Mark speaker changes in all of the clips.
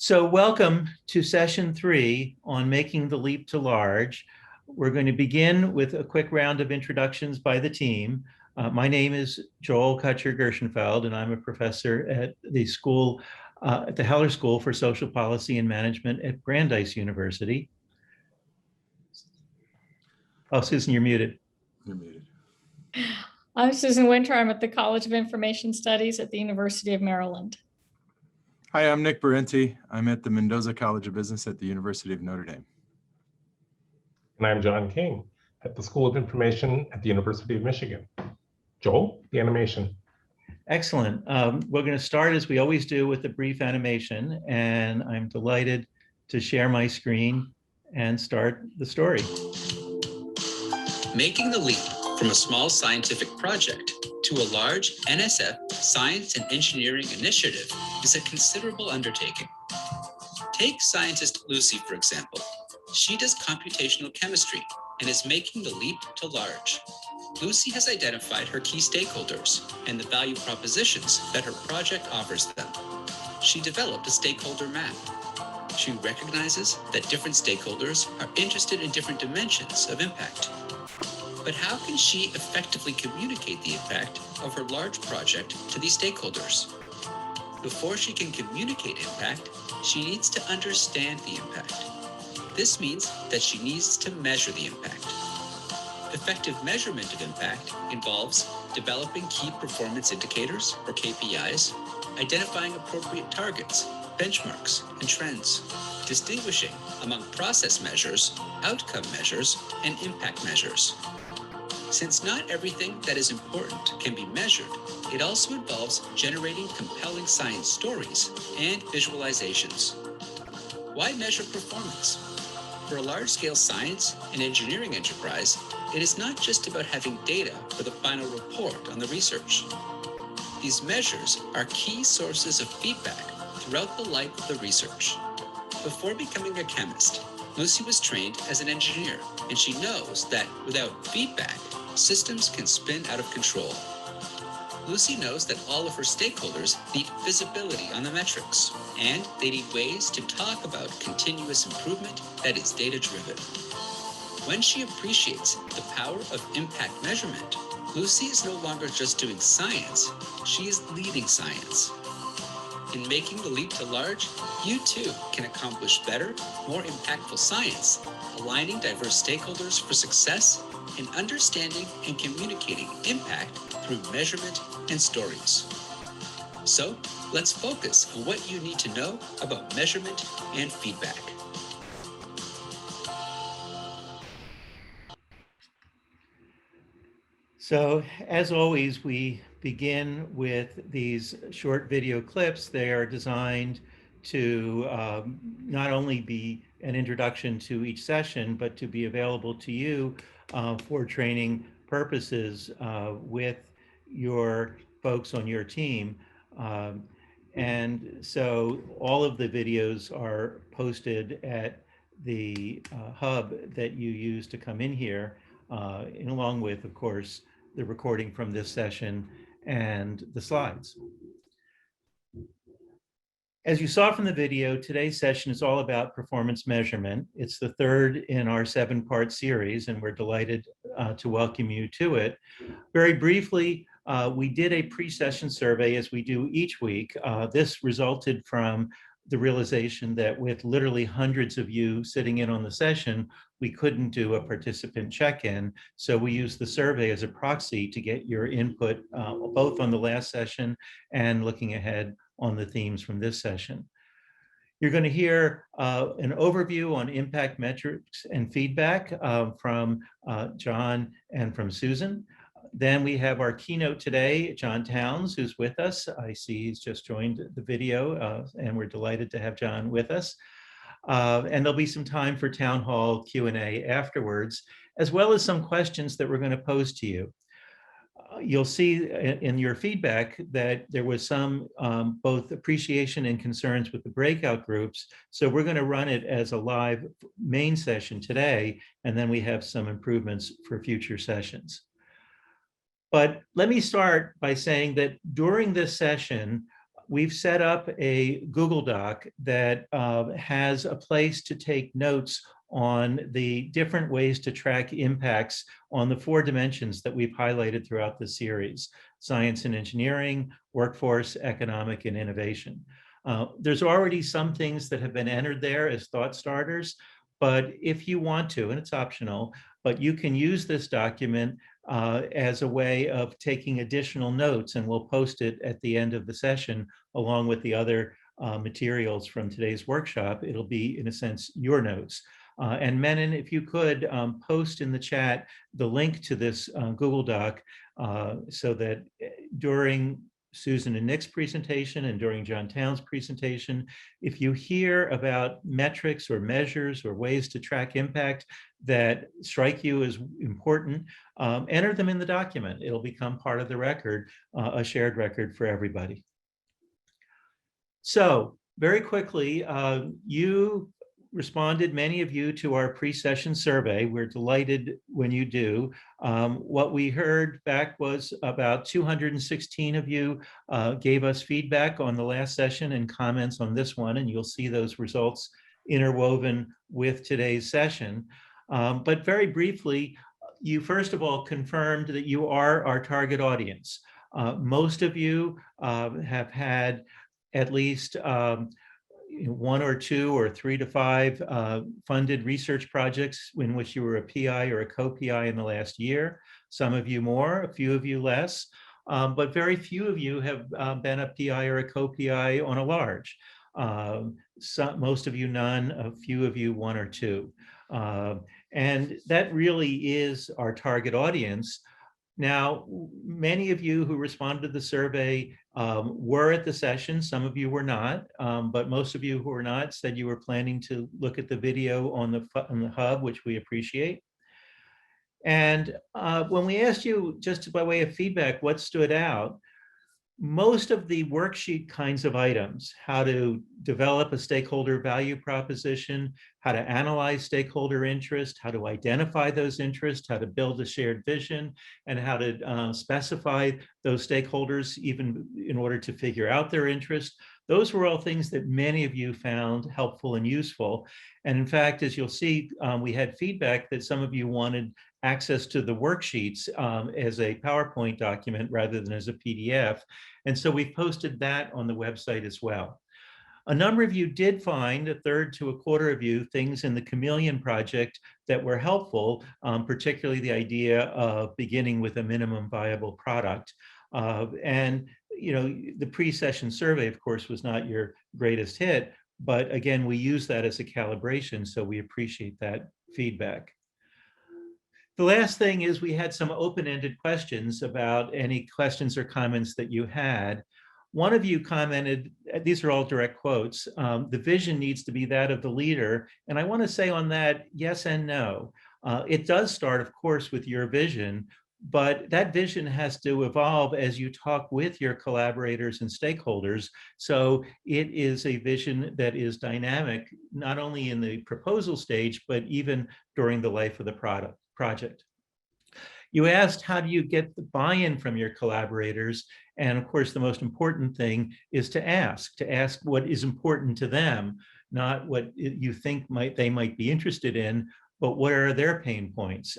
Speaker 1: So welcome to session 3 on making the leap to large. We're going to begin with a quick round of introductions by the team. My name is Joel Cutcher-Gershenfeld, and I'm a professor at the school, at the Heller School for Social Policy and Management at Brandeis University. Oh, Susan, you're muted.
Speaker 2: You're muted.
Speaker 3: I'm Susan Winter. I'm at the College of Information Studies at the University of Maryland.
Speaker 2: Hi, I'm Nick Berente. I'm at the Mendoza College of Business at the University of Notre Dame.
Speaker 4: And I'm John King at the School of Information at the University of Michigan. Joel, the animation.
Speaker 1: Excellent. We're going to start, as we always do, with a brief animation, and I'm delighted to share my screen and start the story.
Speaker 5: Making the leap from a small scientific project to a large NSF science and engineering initiative is a considerable undertaking. Take scientist Lucy, for example. She does computational chemistry and is making the leap to large. Lucy has identified her key stakeholders and the value propositions that her project offers them. She developed a stakeholder map. She recognizes that different stakeholders are interested in different dimensions of impact. But how can she effectively communicate the impact of her large project to these stakeholders? Before she can communicate impact, she needs to understand the impact. This means that she needs to measure the impact. Effective measurement of impact involves developing key performance indicators, or KPIs, identifying appropriate targets, benchmarks, and trends, distinguishing among process measures, outcome measures, and impact measures. Since not everything that is important can be measured, it also involves generating compelling science stories and visualizations. Why measure performance? For a large-scale science and engineering enterprise, it is not just about having data for the final report on the research. These measures are key sources of feedback throughout the life of the research. Before becoming a chemist, Lucy was trained as an engineer, and she knows that without feedback, systems can spin out of control. Lucy knows that all of her stakeholders need visibility on the metrics, and they need ways to talk about continuous improvement that is data-driven. When she appreciates the power of impact measurement, Lucy is no longer just doing science, she is leading science. In making the leap to large, you too can accomplish better, more impactful science, aligning diverse stakeholders for success, and understanding and communicating impact through measurement and stories. So let's focus on what you need to know about measurement and feedback.
Speaker 1: So, as always, we begin with these short video clips. They are designed to not only be an introduction to each session, but to be available to you for training purposes with your folks on your team. And so all of the videos are posted at the hub that you use to come in here, and along with, of course, the recording from this session and the slides. As you saw from the video, today's session is all about performance measurement. It's the third in our 7-part series, and we're delighted to welcome you to it. Very briefly, we did a pre-session survey, as we do each week. This resulted from the realization that with literally hundreds of you sitting in on the session, we couldn't do a participant check-in. So we used the survey as a proxy to get your input, both on the last session and looking ahead on the themes from this session. You're going to hear an overview on impact metrics and feedback from John and from Susan. Then we have our keynote today, John Towns, who's with us. I see he's just joined the video, and we're delighted to have John with us. And there'll be some time for town hall Q&A afterwards, as well as some questions that we're going to pose to you. You'll see in your feedback that there was some both appreciation and concerns with the breakout groups. So we're going to run it as a live main session today, and then we have some improvements for future sessions. But let me start by saying that during this session, we've set up a Google Doc that has a place to take notes on the different ways to track impacts on the 4 dimensions that we've highlighted throughout the series: science and engineering, workforce, economic, and innovation. There's already some things that have been entered there as thought starters, but if you want to, and it's optional, but you can use this document as a way of taking additional notes, and we'll post it at the end of the session along with the other materials from today's workshop. It'll be, in a sense, your notes. And Menon, if you could post in the chat the link to this Google Doc so that during Susan and Nick's presentation and during John Town's presentation, if you hear about metrics or measures or ways to track impact that strike you as important, enter them in the document. It'll become part of the record, a shared record for everybody. So very quickly, you responded, many of you, to our pre-session survey. We're delighted when you do. What we heard back was about 216 of you gave us feedback on the last session and comments on this one, and you'll see those results interwoven with today's session. But very briefly, you first of all confirmed that you are our target audience. Most of you have had at least 1 or 2 or 3 to 5 funded research projects in which you were a PI or a co-PI in the last year. Some of you more, a few of you less, but very few of you have been a PI or a co-PI on a large. Most of you none, a few of you 1 or 2. And that really is our target audience. Now, many of you who responded to the survey were at the session. Some of you were not, but most of you who were not said you were planning to look at the video on the hub, which we appreciate. And when we asked you, just by way of feedback, what stood out, most of the worksheet kinds of items, how to develop a stakeholder value proposition, how to analyze stakeholder interest, how to identify those interests, how to build a shared vision, and how to specify those stakeholders even in order to figure out their interest. Those were all things that many of you found helpful and useful. And in fact, as you'll see, we had feedback that some of you wanted access to the worksheets as a PowerPoint document rather than as a PDF. And so we've posted that on the website as well. A number of you did find, 1/3 to 1/4 of you, things in the Chameleon project that were helpful, particularly the idea of beginning with a minimum viable product. And the pre-session survey, of course, was not your greatest hit, but again, we use that as a calibration, so we appreciate that feedback. The last thing is we had some open-ended questions about any questions or comments that you had. One of you commented, these are all direct quotes, the vision needs to be that of the leader. And I want to say on that, yes and no. It does start, of course, with your vision, but that vision has to evolve as you talk with your collaborators and stakeholders. So it is a vision that is dynamic, not only in the proposal stage, but even during the life of the project. You asked, how do you get the buy-in from your collaborators? And of course, the most important thing is to ask what is important to them, not what you think they might be interested in, but what are their pain points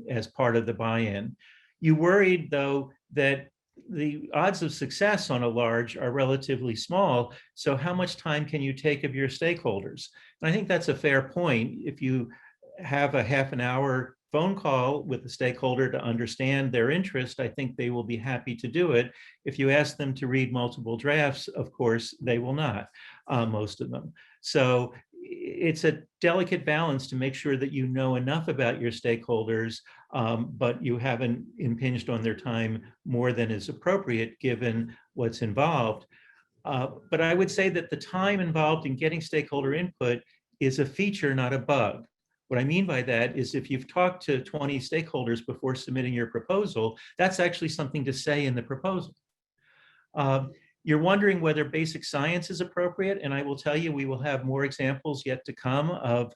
Speaker 1: as part of the buy-in. You worried, though, that the odds of success on a large are relatively small, so how much time can you take of your stakeholders? And I think that's a fair point. If you have a half an hour phone call with the stakeholder to understand their interest, I think they will be happy to do it. If you ask them to read multiple drafts, of course, they will not, most of them. So it's a delicate balance to make sure that you know enough about your stakeholders, but you haven't impinged on their time more than is appropriate given what's involved. But I would say that the time involved in getting stakeholder input is a feature, not a bug. What I mean by that is if you've talked to 20 stakeholders before submitting your proposal, that's actually something to say in the proposal. You're wondering whether basic science is appropriate, and I will tell you we will have more examples yet to come of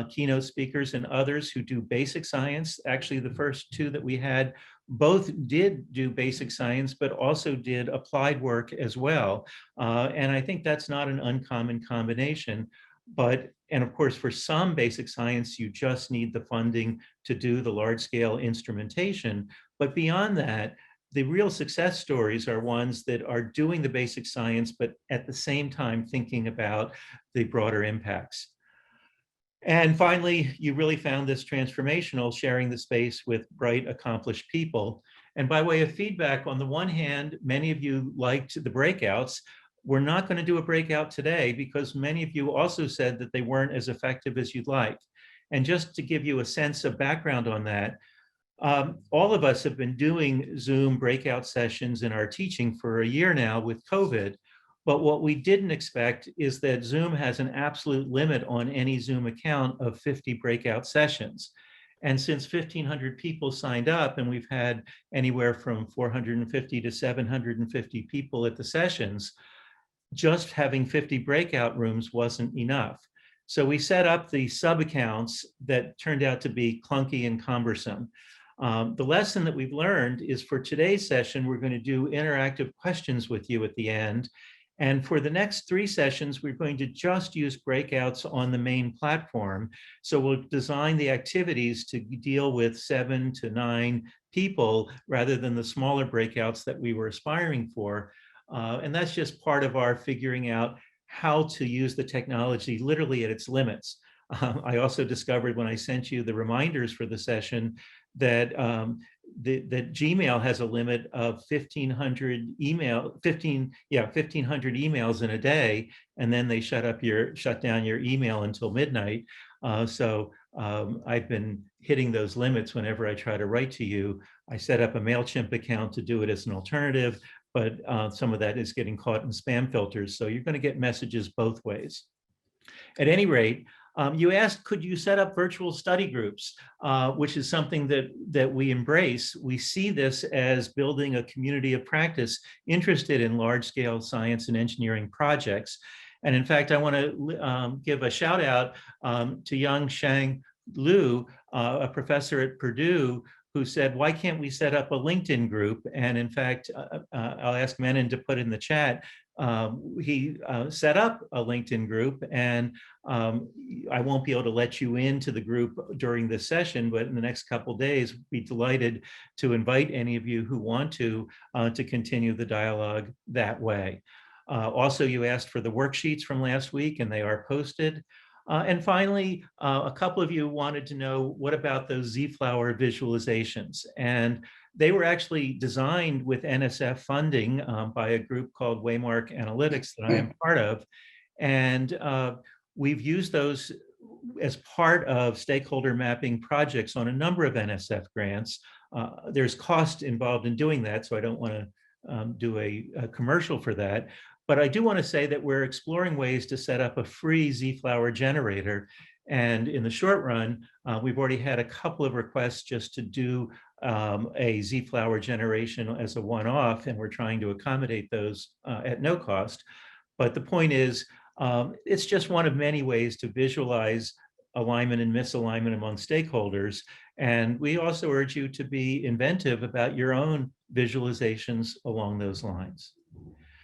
Speaker 1: keynote speakers and others who do basic science. Actually, the first two that we had both did do basic science, but also did applied work as well. And I think that's not an uncommon combination. And of course, for some basic science, you just need the funding to do the large-scale instrumentation. But beyond that, the real success stories are ones that are doing the basic science, but at the same time thinking about the broader impacts. And finally, you really found this transformational, sharing the space with bright, accomplished people. And by way of feedback, on the one hand, many of you liked the breakouts. We're not going to do a breakout today because many of you also said that they weren't as effective as you'd like. And just to give you a sense of background on that, all of us have been doing Zoom breakout sessions in our teaching for a year now with COVID. But what we didn't expect is that Zoom has an absolute limit on any Zoom account of 50 breakout sessions. And since 1,500 people signed up, and we've had anywhere from 450 to 750 people at the sessions, just having 50 breakout rooms wasn't enough. So we set up the sub-accounts that turned out to be clunky and cumbersome. The lesson that we've learned is for today's session, we're going to do interactive questions with you at the end. And for the next 3 sessions, we're going to just use breakouts on the main platform. So we'll design the activities to deal with 7 to 9 people rather than the smaller breakouts that we were aspiring for. And that's just part of our figuring out how to use the technology literally at its limits. I also discovered when I sent you the reminders for the session that that Gmail has a limit of 1,500 emails in a day, and then they shut down your email until midnight. So I've been hitting those limits whenever I try to write to you. I set up a MailChimp account to do it as an alternative, but some of that is getting caught in spam filters. So you're going to get messages both ways. At any rate, you asked, could you set up virtual study groups, which is something that we embrace. We see this as building a community of practice interested in large-scale science and engineering projects. And in fact, I want to give a shout out to Yang-Shang Liu, a professor at Purdue, who said, why can't we set up a LinkedIn group? And in fact, I'll ask Menon to put in the chat, he set up a LinkedIn group, and I won't be able to let you into the group during this session, but in the next couple of days, we'd be delighted to invite any of you who want to continue the dialogue that way. Also, you asked for the worksheets from last week, and they are posted. And finally, a couple of you wanted to know, what about those Z-Flower visualizations? And they were actually designed with NSF funding by a group called Waymark Analytics that I am part of. And we've used those as part of stakeholder mapping projects on a number of NSF grants. There's cost involved in doing that, so I don't want to do a commercial for that. But I do want to say that we're exploring ways to set up a free Z-Flower generator. And in the short run, we've already had a couple of requests just to do a Z-Flower generation as a one-off, and we're trying to accommodate those at no cost. But the point is, it's just one of many ways to visualize alignment and misalignment among stakeholders. And we also urge you to be inventive about your own visualizations along those lines.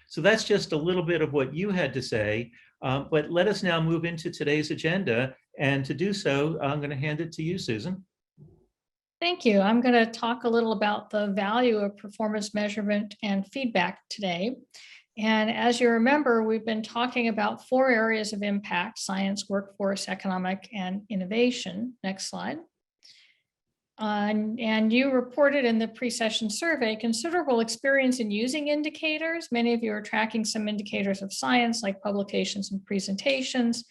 Speaker 1: So that's just a little bit of what you had to say, but let us now move into today's agenda. And to do so, I'm going to hand it to you, Susan.
Speaker 3: Thank you. I'm going to talk a little about the value of performance measurement and feedback today. And as you remember, we've been talking about 4 areas of impact: science, workforce, economic, and innovation. Next slide. And you reported in the pre-session survey considerable experience in using indicators. Many of you are tracking some indicators of science, like publications and presentations,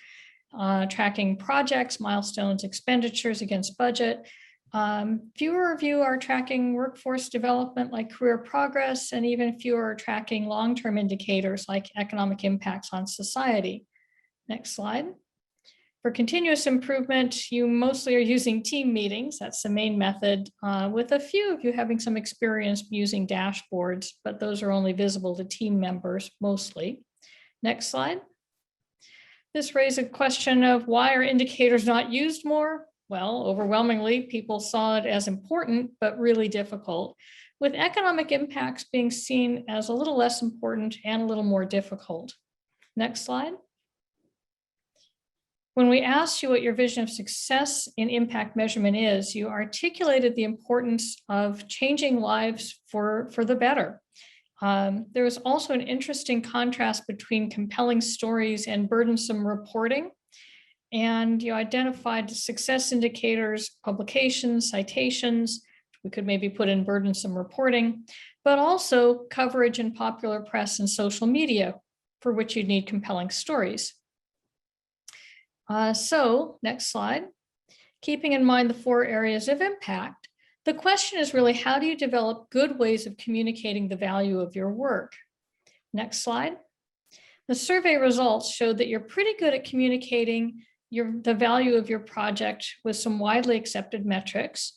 Speaker 3: tracking projects, milestones, expenditures against budget. Fewer of you are tracking workforce development, like career progress, and even fewer are tracking long-term indicators like economic impacts on society. Next slide. For continuous improvement, you mostly are using team meetings. That's the main method, with a few of you having some experience using dashboards, but those are only visible to team members mostly. Next slide. This raises a question of why are indicators not used more? Well, overwhelmingly, people saw it as important, but really difficult, with economic impacts being seen as a little less important and a little more difficult. Next slide. When we asked you what your vision of success in impact measurement is, you articulated the importance of changing lives for the better. There was also an interesting contrast between compelling stories and burdensome reporting. And you identified success indicators, publications, citations. We could maybe put in burdensome reporting, but also coverage in popular press and social media, for which you'd need compelling stories. So next slide. Keeping in mind the 4 areas of impact, the question is really, how do you develop good ways of communicating the value of your work? Next slide. The survey results showed that you're pretty good at communicating the value of your project with some widely accepted metrics.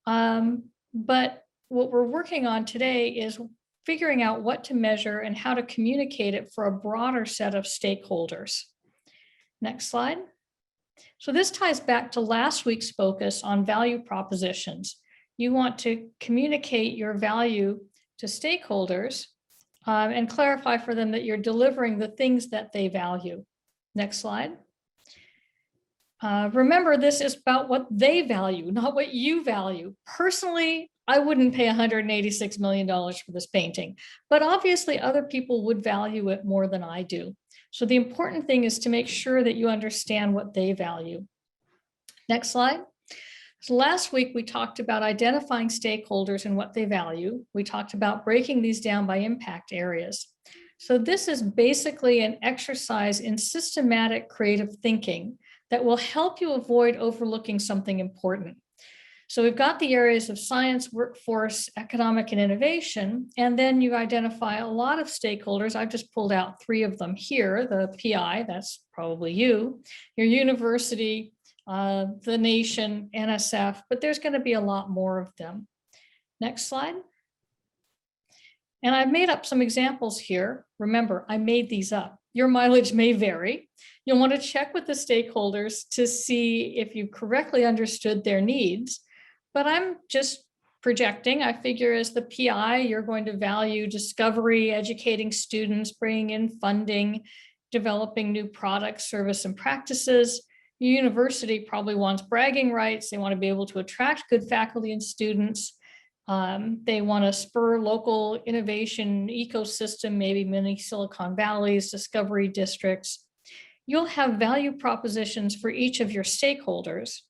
Speaker 3: But what we're working on today is figuring out what to measure and how to communicate it for a broader set of stakeholders. Next slide. So this ties back to last week's focus on value propositions. You want to communicate your value to stakeholders and clarify for them that you're delivering the things that they value. Next slide. Remember, this is about what they value, not what you value. Personally, I wouldn't pay $186 million for this painting, but obviously other people would value it more than I do. So the important thing is to make sure that you understand what they value. Next slide. So last week, we talked about identifying stakeholders and what they value. We talked about breaking these down by impact areas. So this is basically an exercise in systematic creative thinking that will help you avoid overlooking something important. So we've got the areas of science, workforce, economic, and innovation, and then you identify a lot of stakeholders. I've just pulled out 3 of them here, the PI, that's probably you, your university, the nation, NSF, but there's going to be a lot more of them. Next slide. And I've made up some examples here. Remember, I made these up. Your mileage may vary. You'll want to check with the stakeholders to see if you correctly understood their needs. But I'm just projecting. I figure as the PI, you're going to value discovery, educating students, bringing in funding, developing new products, service, and practices. Your university probably wants bragging rights. They want to be able to attract good faculty and students. They want to spur local innovation ecosystem, maybe mini Silicon Valleys, discovery districts. You'll have value propositions for each of your stakeholders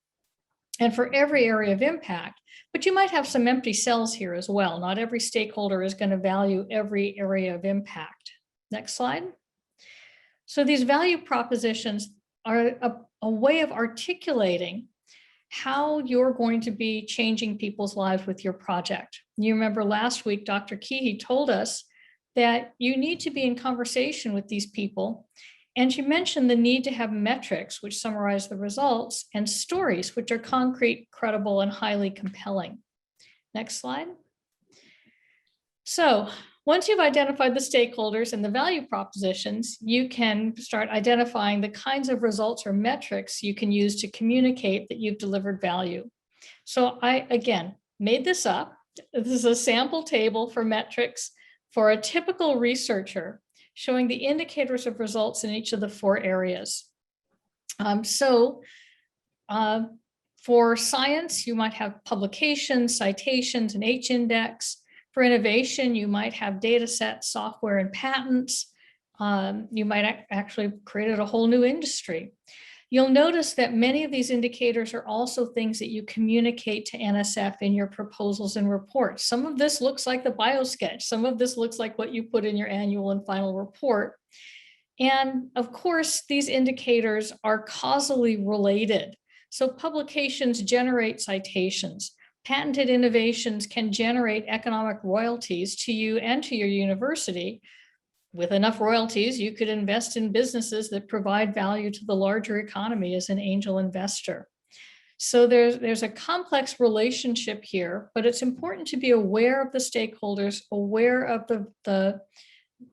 Speaker 3: and for every area of impact, but you might have some empty cells here as well. Not every stakeholder is going to value every area of impact. Next slide. So these value propositions are a way of articulating how you're going to be changing people's lives with your project. You remember last week, Dr. Keehee told us that you need to be in conversation with these people. And she mentioned the need to have metrics, which summarize the results, and stories, which are concrete, credible, and highly compelling. Next slide. So once you've identified the stakeholders and the value propositions, you can start identifying the kinds of results or metrics you can use to communicate that you've delivered value. So I, again, made this up. This is a sample table for metrics for a typical researcher, showing the indicators of results in each of the 4 areas. For science, you might have publications, citations, and H-index. For innovation, you might have data sets, software, and patents. You might actually create a whole new industry. You'll notice that many of these indicators are also things that you communicate to NSF in your proposals and reports. Some of this looks like the biosketch. Some of this looks like what you put in your annual and final report. And of course, these indicators are causally related. So publications generate citations. Patented innovations can generate economic royalties to you and to your university. with enough royalties, you could invest in businesses that provide value to the larger economy as an angel investor. So there's a complex relationship here, but it's important to be aware of the stakeholders, aware of the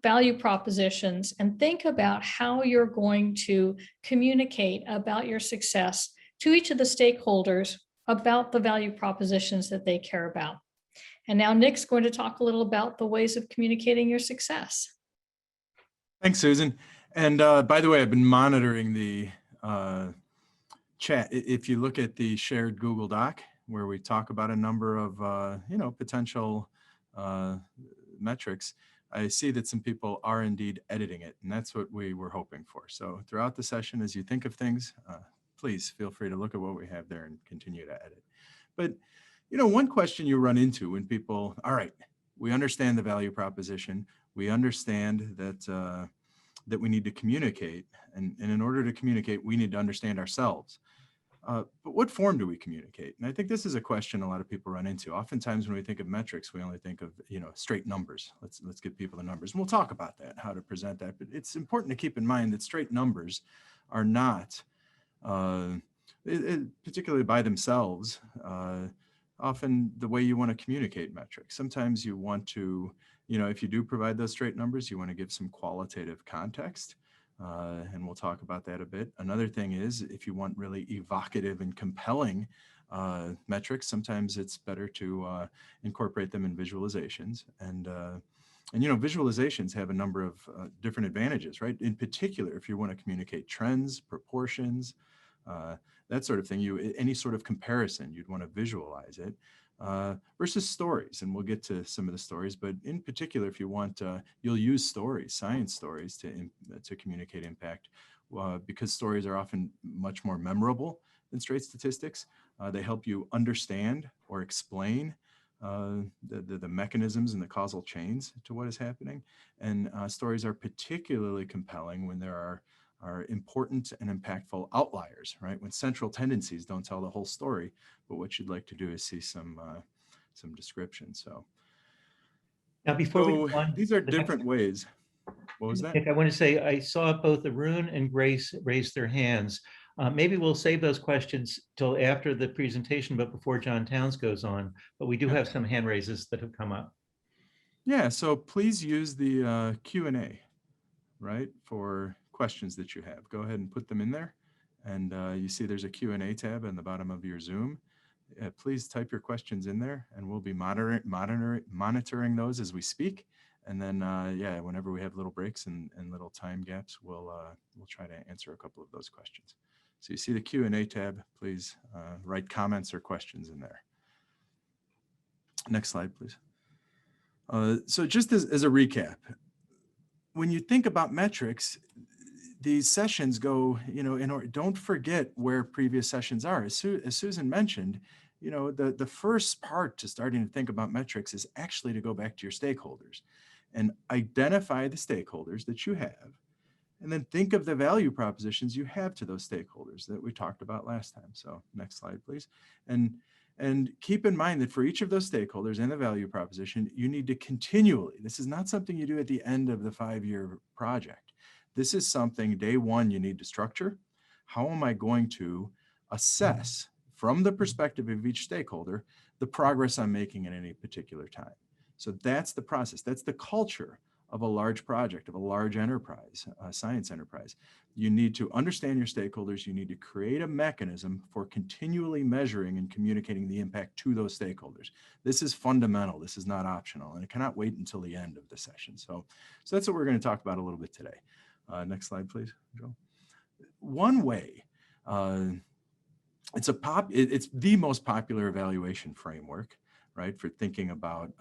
Speaker 3: value propositions, and think about how you're going to communicate about your success to each of the stakeholders about the value propositions that they care about. And now Nick's going to talk a little about the ways of communicating your success.
Speaker 2: Thanks, Susan. And by the way, I've been monitoring the chat. If you look at the shared Google Doc, where we talk about a number of potential metrics, I see that some people are indeed editing it, and that's what we were hoping for. So throughout the session, as you think of things, please feel free to look at what we have there and continue to edit. But one question you run into when people, all right, we understand the value proposition, we understand that that we need to communicate, and in order to communicate, we need to understand ourselves. But what form do we communicate? And I think this is a question a lot of people run into. Oftentimes when we think of metrics, we only think of, straight numbers. Let's give people the numbers. And we'll talk about that, how to present that. But it's important to keep in mind that straight numbers are not, particularly by themselves, often the way you want to communicate metrics. Sometimes you want to, if you do provide those straight numbers, you want to give some qualitative context. And we'll talk about that a bit. Another thing is, if you want really evocative and compelling metrics, sometimes it's better to incorporate them in visualizations. And visualizations have a number of different advantages, right? In particular, if you want to communicate trends, proportions, that sort of thing, any sort of comparison, you'd want to visualize it. Versus stories, and we'll get to some of the stories, but in particular, if you want, you'll use stories, science stories, to communicate impact, because stories are often much more memorable than straight statistics. They help you understand or explain the mechanisms and the causal chains to what is happening, and stories are particularly compelling when there are important and impactful outliers, right? When central tendencies don't tell the whole story, but what you'd like to do is see some description. So
Speaker 1: Now, before we go on,
Speaker 2: these are different ways. What was that?
Speaker 1: Nick, I want to say I saw both Arun and Grace raise their hands. Maybe we'll save those questions till after the presentation, but before John Towns goes on. But we do have some hand raises that have come up.
Speaker 2: Yeah, so please use the Q&A, right, for questions that you have. Go ahead and put them in there. And you see there's a Q&A tab in the bottom of your Zoom. Please type your questions in there, and we'll be monitoring those as we speak. And then, whenever we have little breaks and little time gaps, we'll try to answer a couple of those questions. So you see the Q&A tab. Please write comments or questions in there. Next slide, please. So just as a recap, when you think about metrics, these sessions go, don't forget where previous sessions are. As Susan mentioned, the first part to starting to think about metrics is actually to go back to your stakeholders and identify the stakeholders that you have, and then think of the value propositions you have to those stakeholders that we talked about last time. So next slide, please. And keep in mind that for each of those stakeholders and the value proposition, you need to continually, this is not something you do at the end of the 5-year project. This is something day one you need to structure. How am I going to assess from the perspective of each stakeholder the progress I'm making at any particular time? So that's the process. That's the culture of a large project, of a large enterprise, a science enterprise. You need to understand your stakeholders. You need to create a mechanism for continually measuring and communicating the impact to those stakeholders. This is fundamental. This is not optional, and it cannot wait until the end of the session. So that's what we're going to talk about a little bit today. Next slide, please, Joel. One way, it's the most popular evaluation framework, right, for thinking about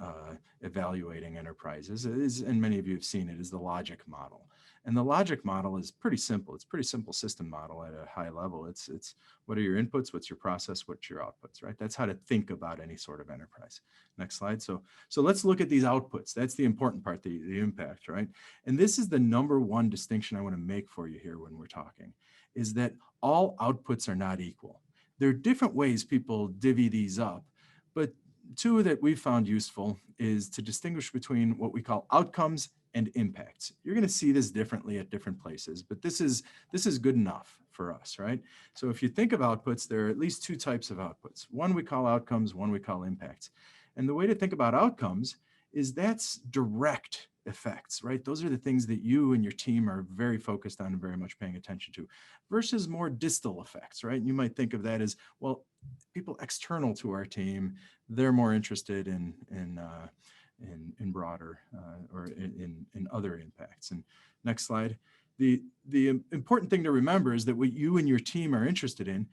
Speaker 2: evaluating enterprises, and many of you have seen it, is the logic model. And the logic model is pretty simple. It's a pretty simple system model at a high level. It's what are your inputs, what's your process, what's your outputs, right? That's how to think about any sort of enterprise. Next slide. So let's look at these outputs. That's the important part, the impact, right? And this is the number one distinction I want to make for you here when we're talking, is that all outputs are not equal. There are different ways people divvy these up, but two that we've found useful is to distinguish between what we call outcomes and impacts. You're going to see this differently at different places, but this is good enough for us, right? So if you think of outputs, there are at least two types of outputs. One we call outcomes, one we call impacts. And the way to think about outcomes is that's direct effects, right? Those are the things that you and your team are very focused on and very much paying attention to, versus more distal effects, right? You might think of that as, well, people external to our team, they're more interested in broader or in other impacts. And next slide. The important thing to remember is that what you and your team are interested in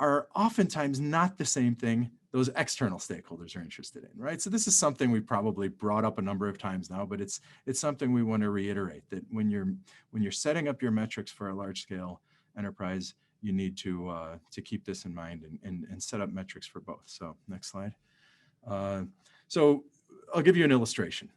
Speaker 2: are oftentimes not the same thing those external stakeholders are interested in, right? So this is something we probably brought up a number of times now, but it's something we want to reiterate, that when you're setting up your metrics for a large scale enterprise, you need to keep this in mind and set up metrics for both. So next slide. So I'll give you an illustration.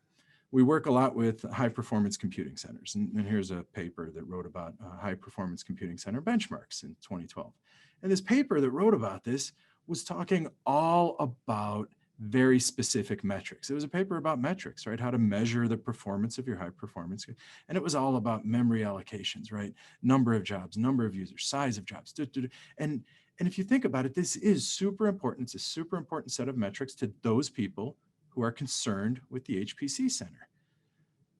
Speaker 2: We work a lot with high performance computing centers. And here's a paper that wrote about high performance computing center benchmarks in 2012. And this paper that wrote about this was talking all about very specific metrics. It was a paper about metrics, right? How to measure the performance of your high performance. And it was all about memory allocations, right? Number of jobs, number of users, size of jobs. And if you think about it, this is super important. It's a super important set of metrics to those people who are concerned with the HPC center.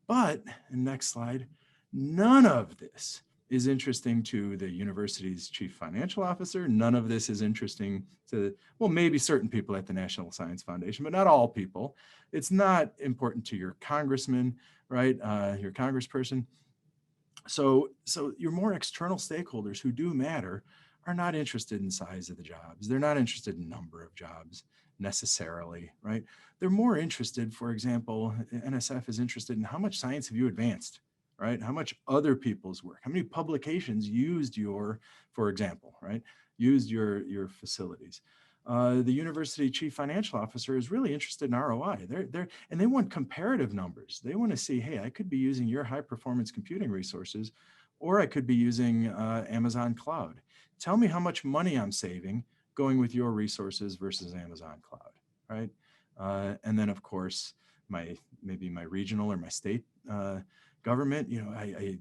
Speaker 2: But, next slide, none of this is interesting to the university's chief financial officer. None of this is interesting to, well, maybe certain people at the National Science Foundation, but not all people. It's not important to your congressman, right? Your congressperson. So your more external stakeholders who do matter are not interested in size of the jobs. They're not interested in number of jobs necessarily, right? They're more interested, for example, NSF is interested in how much science have you advanced, right? How much other people's work, how many publications used your, for example, right? Used your facilities. The university chief financial officer is really interested in ROI. And they want comparative numbers. They want to see, hey, I could be using your high performance computing resources, or I could be using Amazon Cloud. Tell me how much money I'm saving going with your resources versus Amazon Cloud, right? And then of course, maybe my regional or my state government. You know, I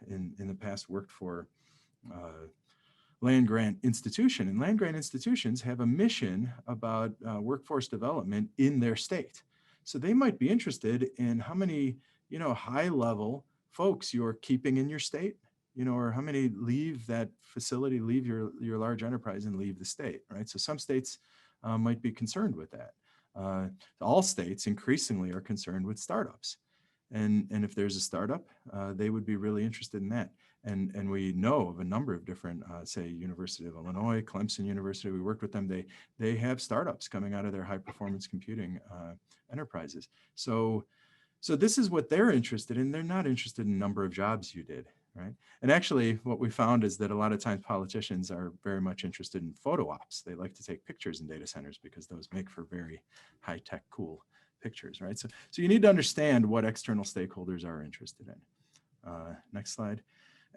Speaker 2: in the past worked for land grant institution, and land grant institutions have a mission about workforce development in their state. So they might be interested in how many, you know, high level folks you're keeping in your state, you know, or how many leave that facility, leave your large enterprise and leave the state, right? So some states might be concerned with that. All states increasingly are concerned with startups. And if there's a startup, they would be really interested in that. And we know of a number of different, say, University of Illinois, Clemson University, we worked with them. They have startups coming out of their high performance computing enterprises. So this is what they're interested in. They're not interested in number of jobs you did, right? And actually what we found is that a lot of times politicians are very much interested in photo ops. They like to take pictures in data centers because those make for very high-tech, cool pictures, right? So you need to understand what external stakeholders are interested in. Next slide.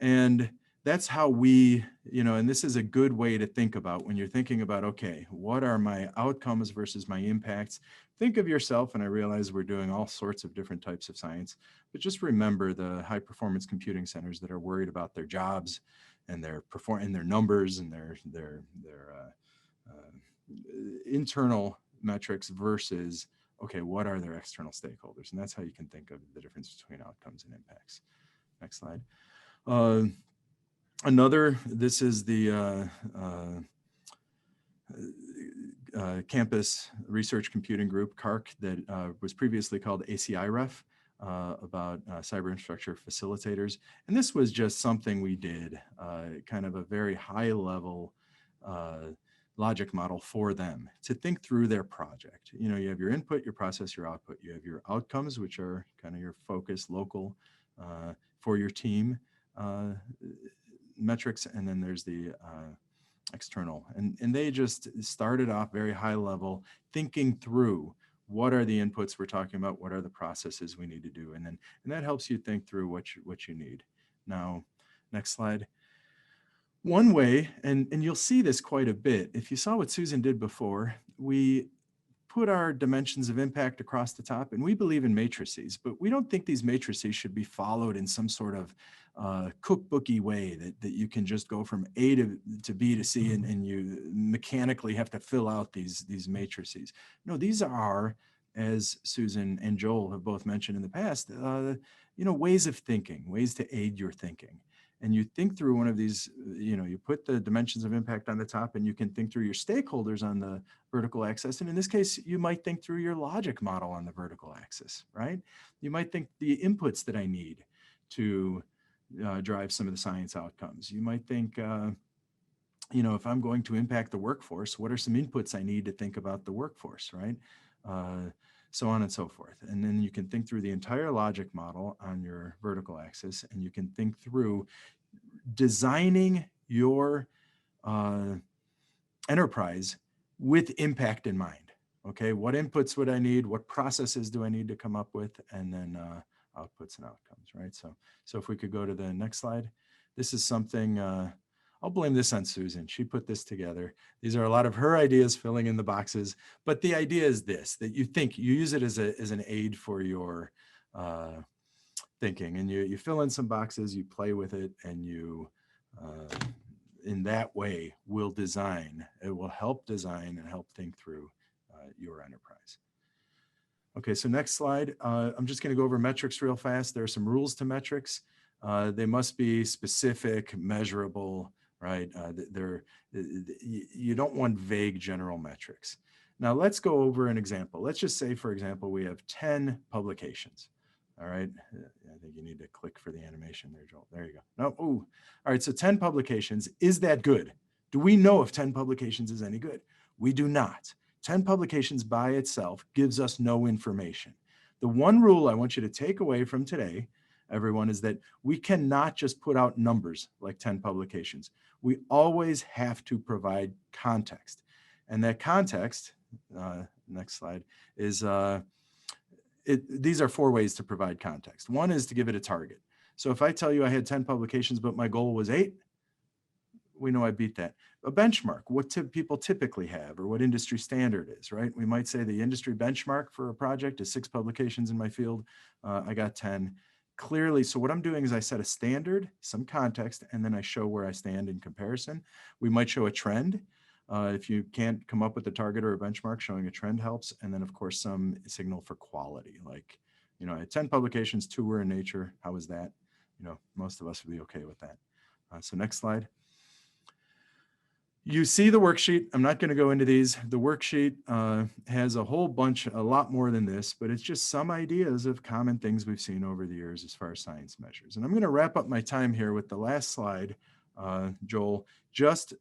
Speaker 2: And that's how we, you know, and this is a good way to think about when you're thinking about, okay, what are my outcomes versus my impacts? Think of yourself, and I realize we're doing all sorts of different types of science, but just remember the high performance computing centers that are worried about their jobs and their numbers and their internal metrics versus, okay, what are their external stakeholders? And that's how you can think of the difference between outcomes and impacts. Next slide. This is the Campus Research Computing Group, CARC, that was previously called ACIREF, about cyber infrastructure facilitators. And this was just something we did, kind of a very high level logic model for them to think through their project. You know, you have your input, your process, your output. You have your outcomes, which are kind of your focus, local, for your team metrics, and then there's the external. And they just started off very high level, thinking through what are the inputs we're talking about, what are the processes we need to do, and that helps you think through what you need. Now, next slide. One way, and you'll see this quite a bit, if you saw what Susan did before, we put our dimensions of impact across the top, and we believe in matrices, but we don't think these matrices should be followed in some sort of cookbooky way that you can just go from A to B to C and you mechanically have to fill out these matrices. No, these are, as Susan and Joel have both mentioned in the past, ways of thinking, ways to aid your thinking. And you think through one of these, you put the dimensions of impact on the top, and you can think through your stakeholders on the vertical axis. And in this case, you might think through your logic model on the vertical axis, right? You might think the inputs that I need to drive some of the science outcomes. You might think, if I'm going to impact the workforce, what are some inputs I need to think about the workforce, right? So on and so forth. And then you can think through the entire logic model on your vertical axis, and you can think through designing your enterprise with impact in mind. Okay, what inputs would I need? What processes do I need to come up with? And then outputs and outcomes, right? So if we could go to the next slide. This is something, I'll blame this on Susan. She put this together. These are a lot of her ideas filling in the boxes, but the idea is this, that you use it as an aid for your thinking, and you fill in some boxes, you play with it, and you, in that way, will design. It will help design and help think through your enterprise. Okay, so next slide. I'm just going to go over metrics real fast. There are some rules to metrics. They must be specific, measurable, right? You don't want vague general metrics. Now let's go over an example. Let's just say, for example, we have 10 publications. All right, I think you need to click for the animation there, Joel. There you go. No, ooh. All right, so 10 publications. Is that good? Do we know if 10 publications is any good? We do not. 10 publications by itself gives us no information. The one rule I want you to take away from today, everyone, is that we cannot just put out numbers like 10 publications. We always have to provide context. And that context, next slide, is these are 4 ways to provide context. One is to give it a target. So if I tell you I had 10 publications, but my goal was 8, we know I beat that. A benchmark, what people typically have, or what industry standard is, right? We might say the industry benchmark for a project is 6 publications in my field. I got 10. Clearly, so what I'm doing is I set a standard, some context, and then I show where I stand in comparison. We might show a trend. If you can't come up with a target or a benchmark, showing a trend helps. And then, of course, some signal for quality, like, I had 10 publications, 2 were in Nature. How was that? Most of us would be okay with that. So next slide. You see the worksheet. I'm not going to go into these. The worksheet has a lot more than this, but it's just some ideas of common things we've seen over the years as far as science measures. And I'm going to wrap up my time here with the last slide, Joel.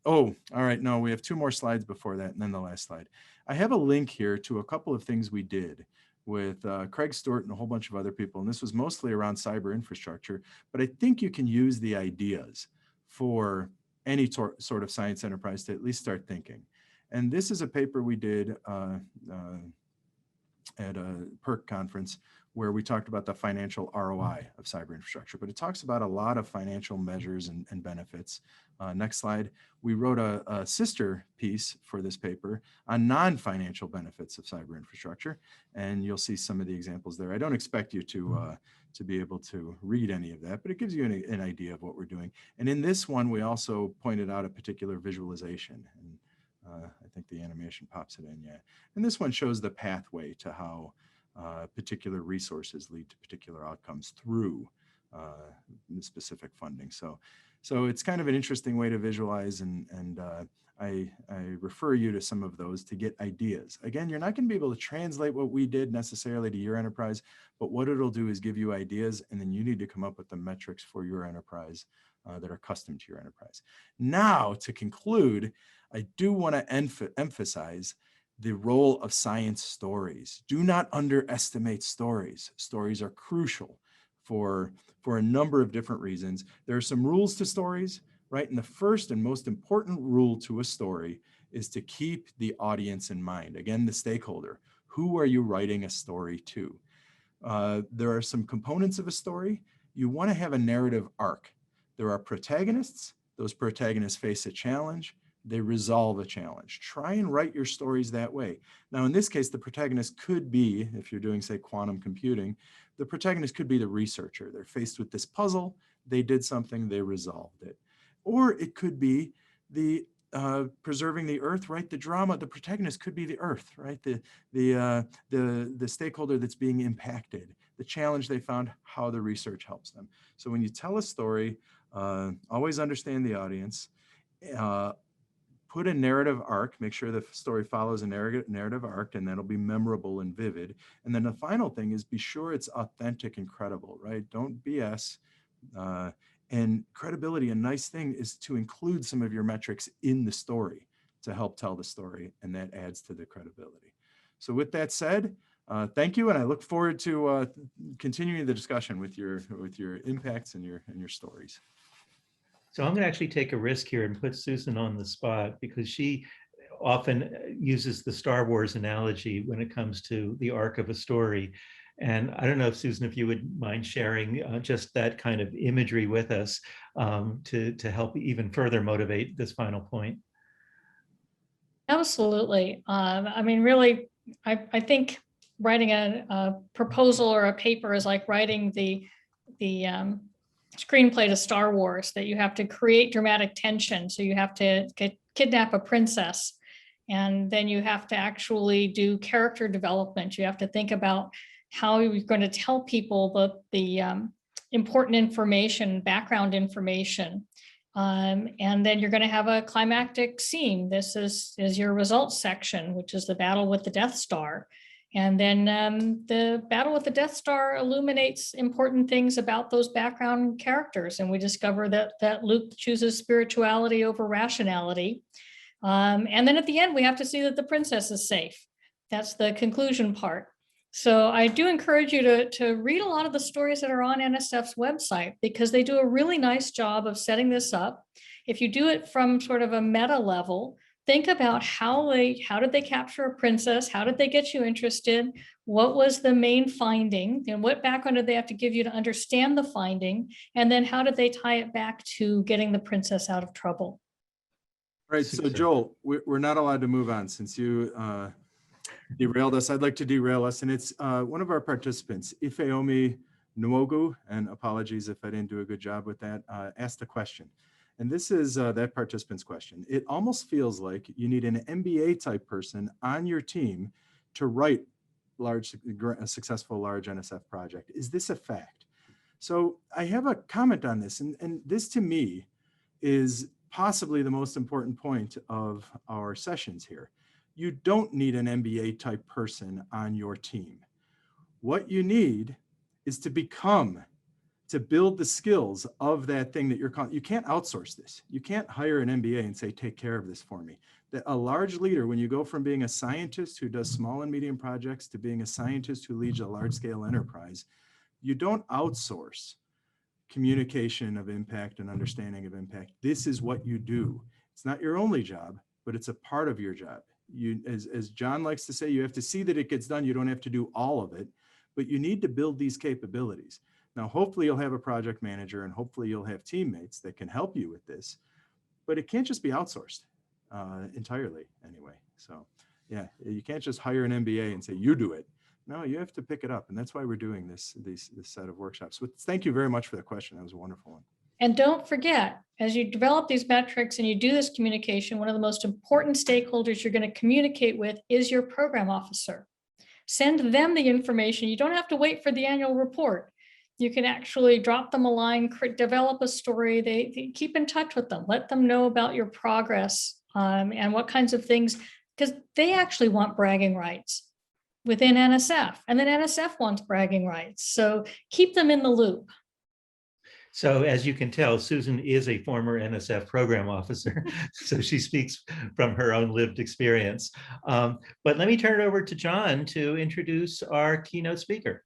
Speaker 2: All right, no, we have 2 more slides before that, and then the last slide. I have a link here to a couple of things we did with Craig Stewart and a whole bunch of other people, and this was mostly around cyber infrastructure, but I think you can use the ideas for any sort of science enterprise to at least start thinking. And this is a paper we did at a PERC conference where we talked about the financial ROI of cyber infrastructure, but it talks about a lot of financial measures and benefits. Next slide. We wrote a sister piece for this paper on non-financial benefits of cyber infrastructure, and you'll see some of the examples there. I don't expect you to be able to read any of that, but it gives you an idea of what we're doing. And in this one, we also pointed out a particular visualization, and I think the animation pops it in, yeah. And this one shows the pathway to how particular resources lead to particular outcomes through specific funding. So it's kind of an interesting way to visualize, and I refer you to some of those to get ideas. Again, you're not going to be able to translate what we did necessarily to your enterprise, but what it'll do is give you ideas, and then you need to come up with the metrics for your enterprise that are custom to your enterprise. Now, to conclude, I do want to emphasize the role of science stories. Do not underestimate stories. Stories are crucial for a number of different reasons. There are some rules to stories, right? And the first and most important rule to a story is to keep the audience in mind. Again, the stakeholder. Who are you writing a story to? There are some components of a story. You want to have a narrative arc. There are protagonists. Those protagonists face a challenge. They resolve a challenge. Try and write your stories that way. Now, in this case, the protagonist could be, if you're doing, say, quantum computing, the protagonist could be the researcher. They're faced with this puzzle, they did something, they resolved it. Or it could be the preserving the earth, right? The drama, the protagonist could be the earth, right? The stakeholder that's being impacted, the challenge they found, how the research helps them. So when you tell a story, always understand the audience, put a narrative arc, make sure the story follows a narrative arc, and that'll be memorable and vivid. And then the final thing is be sure it's authentic and credible, right? Don't BS. And credibility, a nice thing is to include some of your metrics in the story to help tell the story, and that adds to the credibility. So with that said, thank you, and I look forward to continuing the discussion with your impacts and your stories.
Speaker 1: So I'm going to actually take a risk here and put Susan on the spot, because she often uses the Star Wars analogy when it comes to the arc of a story. And I don't know if, Susan, if you would mind sharing just that kind of imagery with us to help even further motivate this final point. Absolutely.
Speaker 3: I mean, really, I think writing a proposal or a paper is like writing the screenplay to Star Wars, that you have to create dramatic tension. So you have to kidnap a princess, and then you have to actually do character development. You have to think about how you're going to tell people the important information, background information. And then you're going to have a climactic scene. This is your results section, which is the battle with the Death Star. And then the battle with the Death Star illuminates important things about those background characters. And we discover that Luke chooses spirituality over rationality. And then at the end, we have to see that the princess is safe. That's the conclusion part. So I do encourage you to read a lot of the stories that are on NSF's website, because they do a really nice job of setting this up. If you do it from sort of a meta level, think about how did they capture a princess? How did they get you interested? What was the main finding? And what background did they have to give you to understand the finding? And then how did they tie it back to getting the princess out of trouble?
Speaker 2: All right, so Joel, we're not allowed to move on since you derailed us. I'd like to derail us, and it's one of our participants, Ifeomi Nwogu, and apologies if I didn't do a good job with that, asked a question. And this is that participant's question. It almost feels like you need an MBA type person on your team to write a successful large NSF project. Is this a fact? So I have a comment on this, and this to me is possibly the most important point of our sessions here. You don't need an MBA type person on your team. What you need is to build the skills of that thing that you can't outsource this. You can't hire an MBA and say, take care of this for me. That a large leader, when you go from being a scientist who does small and medium projects to being a scientist who leads a large scale enterprise, you don't outsource communication of impact and understanding of impact. This is what you do. It's not your only job, but it's a part of your job. You, as John likes to say, you have to see that it gets done. You don't have to do all of it, but you need to build these capabilities. Now, hopefully you'll have a project manager, and hopefully you'll have teammates that can help you with this, but it can't just be outsourced entirely anyway. So yeah, you can't just hire an MBA and say, you do it. No, you have to pick it up. And that's why we're doing this set of workshops. So thank you very much for the question. That was a wonderful one.
Speaker 3: And don't forget, as you develop these metrics and you do this communication, one of the most important stakeholders you're going to communicate with is your program officer. Send them the information. You don't have to wait for the annual report. You can actually drop them a line, develop a story. They keep in touch with them. Let them know about your progress and what kinds of things, because they actually want bragging rights within NSF, and then NSF wants bragging rights. So keep them in the loop.
Speaker 1: So as you can tell, Susan is a former NSF program officer, so she speaks from her own lived experience. But let me turn it over to John to introduce our keynote speaker.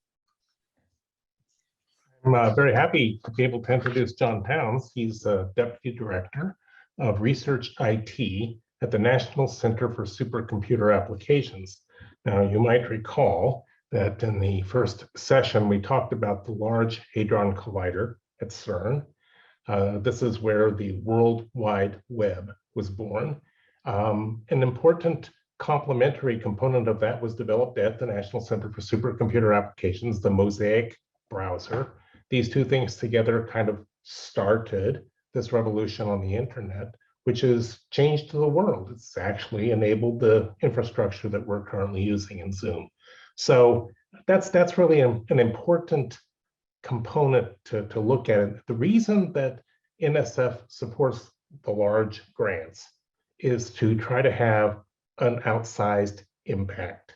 Speaker 4: I'm very happy to be able to introduce John Towns. He's the Deputy Director of Research IT at the National Center for Supercomputer Applications. Now, you might recall that in the first session, we talked about the Large Hadron Collider at CERN. This is where the World Wide Web was born. An important complementary component of that was developed at the National Center for Supercomputer Applications, the Mosaic browser. These two things together kind of started this revolution on the internet, which has changed the world. It's actually enabled the infrastructure that we're currently using in Zoom. So that's really an important component to look at it. The reason that NSF supports the large grants is to try to have an outsized impact.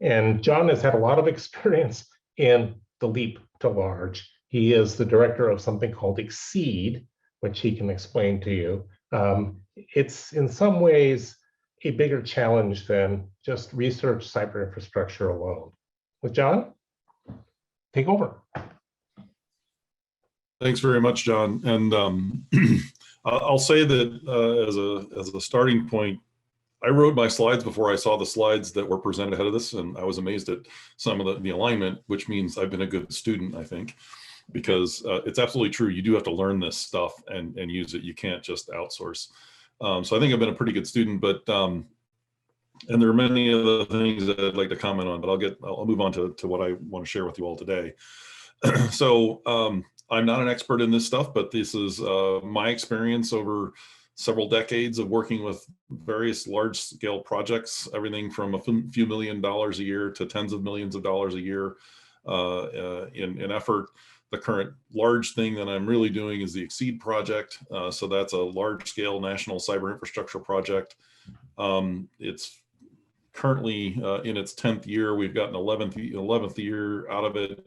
Speaker 4: And John has had a lot of experience in the leap to large. He is the director of something called XSEDE, which he can explain to you. It's in some ways a bigger challenge than just research cyber infrastructure alone. With John, take over.
Speaker 6: Thanks very much, John. And I'll say that as a starting point, I wrote my slides before I saw the slides that were presented ahead of this, and I was amazed at some of the alignment, which means I've been a good student, I think, because it's absolutely true. You do have to learn this stuff and use it. You can't just outsource. So I think I've been a pretty good student, but and there are many other things that I'd like to comment on, but I'll move on to what I want to share with you all today. So I'm not an expert in this stuff, but this is my experience over several decades of working with various large scale projects, everything from a few $1 million a year to tens of millions of dollars a year in effort. The current large thing that I'm really doing is the XSEDE project. So that's a large scale national cyber infrastructure project. It's currently in its 10th year. We've got an 11th year out of it.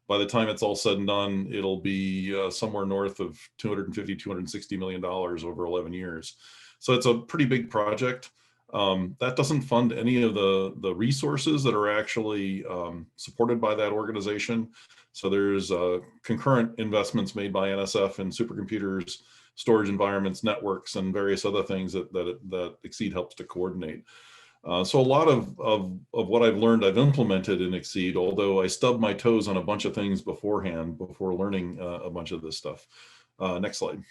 Speaker 6: By the time it's all said and done, it'll be somewhere north of $250, $260 million over 11 years. So it's a pretty big project. That doesn't fund any of the resources that are actually supported by that organization. So there's concurrent investments made by NSF in supercomputers, storage environments, networks, and various other things that XSEDE helps to coordinate. So a lot of what I've learned, I've implemented in XSEDE, although I stubbed my toes on a bunch of things beforehand before learning a bunch of this stuff. Next slide.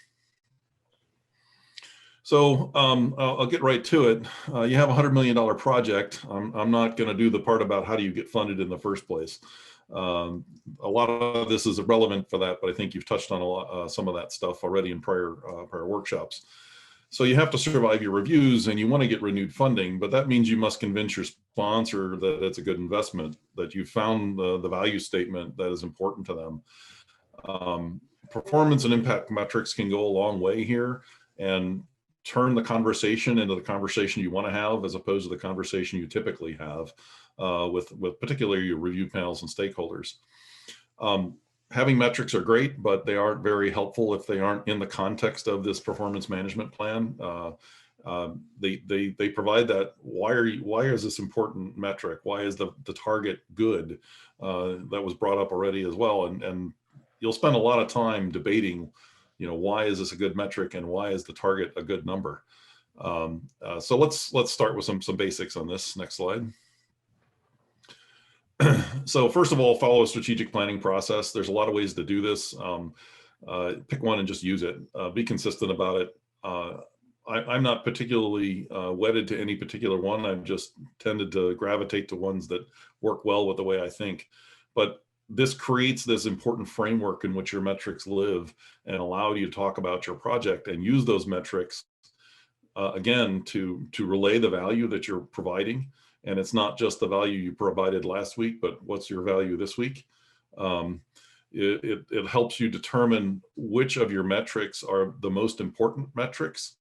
Speaker 6: So I'll get right to it. You have a $100 million project. I'm not going to do the part about how do you get funded in the first place. A lot of this is irrelevant for that, but I think you've touched on some of that stuff already in prior workshops. So you have to survive your reviews and you want to get renewed funding, but that means you must convince your sponsor that it's a good investment, that you found the value statement that is important to them. Performance and impact metrics can go a long way here and turn the conversation into the conversation you want to have as opposed to the conversation you typically have with particularly your review panels and stakeholders. Having metrics are great, but they aren't very helpful if they aren't in the context of this performance management plan. They provide that. Why is this important metric? Why is the target good? That was brought up already as well, and you'll spend a lot of time debating, why is this a good metric and why is the target a good number? So let's start with some basics on this. Next slide. So first of all, follow a strategic planning process. There's a lot of ways to do this. Pick one and just use it. Be consistent about it. I'm not particularly wedded to any particular one. I've just tended to gravitate to ones that work well with the way I think. But this creates this important framework in which your metrics live and allow you to talk about your project and use those metrics, again, to relay the value that you're providing. And it's not just the value you provided last week, but what's your value this week? It helps you determine which of your metrics are the most important metrics.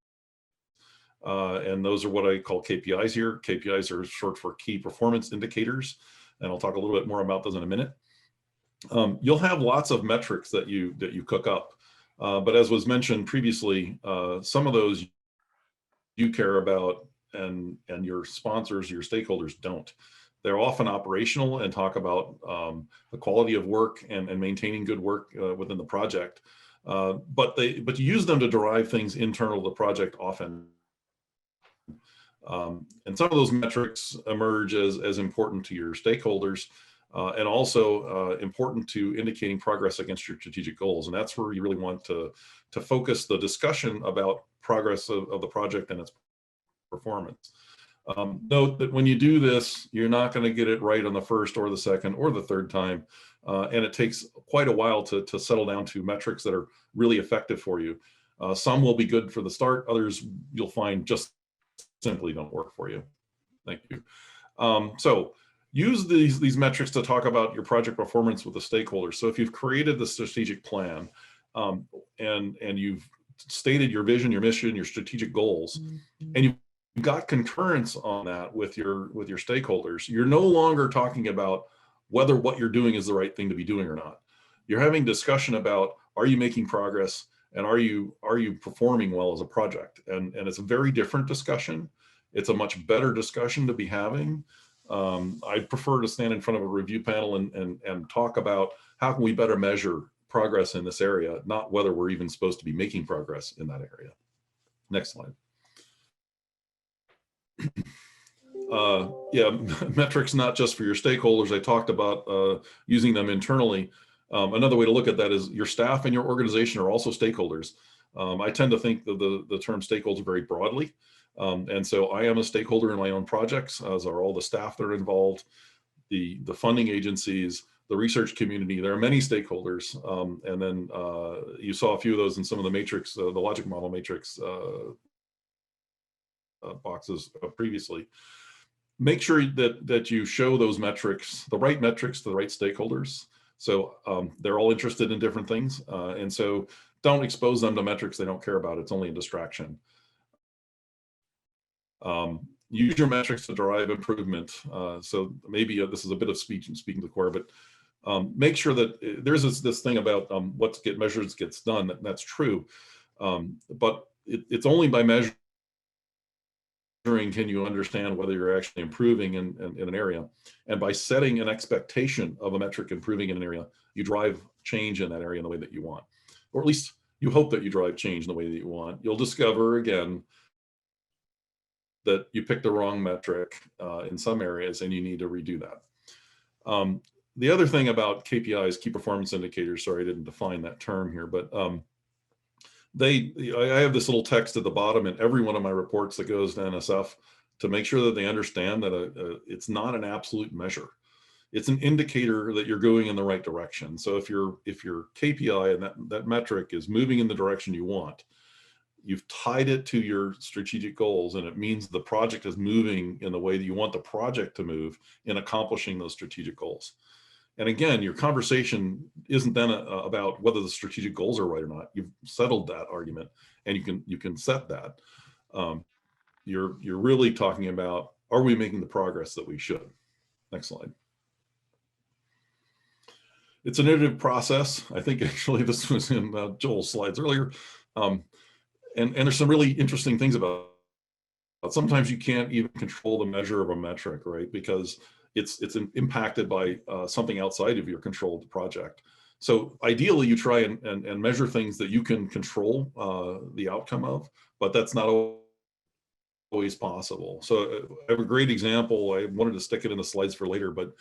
Speaker 6: And those are what I call KPIs here. KPIs are short for key performance indicators. And I'll talk a little bit more about those in a minute. You'll have lots of metrics that you cook up. But as was mentioned previously, some of those you care about and your sponsors, your stakeholders don't. They're often operational and talk about the quality of work and maintaining good work within the project. But you use them to derive things internal to the project often. And some of those metrics emerge as important to your stakeholders and also important to indicating progress against your strategic goals. And that's where you really want to focus the discussion about progress of the project and its performance. Note that when you do this, you're not going to get it right on the first or the second or the third time. And it takes quite a while to settle down to metrics that are really effective for you. Some will be good for the start, others you'll find just simply don't work for you. Thank you. So use these metrics to talk about your project performance with the stakeholders. So if you've created the strategic plan and you've stated your vision, your mission, your strategic goals, and you've got concurrence on that with your stakeholders, you're no longer talking about whether what you're doing is the right thing to be doing or not. You're having discussion about, are you making progress, and are you performing well as a project? And it's a very different discussion. It's a much better discussion to be having. I'd prefer to stand in front of a review panel and talk about how can we better measure progress in this area, not whether we're even supposed to be making progress in that area. Next slide. Yeah, metrics not just for your stakeholders. I talked about using them internally. Another way to look at that is your staff and your organization are also stakeholders. I tend to think that the term stakeholder very broadly. And so I am a stakeholder in my own projects, as are all the staff that are involved, the funding agencies, the research community. There are many stakeholders. And then you saw a few of those in some of the matrix, the logic model matrix boxes previously. Make sure that you show those metrics, the right metrics to the right stakeholders. So they're all interested in different things. And so don't expose them to metrics they don't care about. It's only a distraction. Use your metrics to drive improvement. So maybe this is a bit of speech and speaking to the core, but make sure that there's this thing about what gets measured gets done. That's true. But it's only by measuring can you understand whether you're actually improving in an area. And by setting an expectation of a metric improving in an area, you drive change in that area in the way that you want. Or at least you hope that you drive change in the way that you want. You'll discover again that you picked the wrong metric in some areas and you need to redo that. The other thing about KPIs, key performance indicators, sorry, I didn't define that term here, but I have this little text at the bottom in every one of my reports that goes to NSF to make sure that they understand that it's not an absolute measure. It's an indicator that you're going in the right direction. So if your KPI and that metric is moving in the direction you want, you've tied it to your strategic goals, and it means the project is moving in the way that you want the project to move in accomplishing those strategic goals. And again, your conversation isn't then about whether the strategic goals are right or not. You've settled that argument, and you can set that. You're really talking about, are we making the progress that we should? Next slide. It's an iterative process. I think actually this was in Joel's slides earlier. And there's some really interesting things about it. Sometimes you can't even control the measure of a metric, right? Because it's impacted by something outside of your control of the project. So ideally you try and measure things that you can control the outcome of, but that's not always possible. So I have a great example. I wanted to stick it in the slides for later, but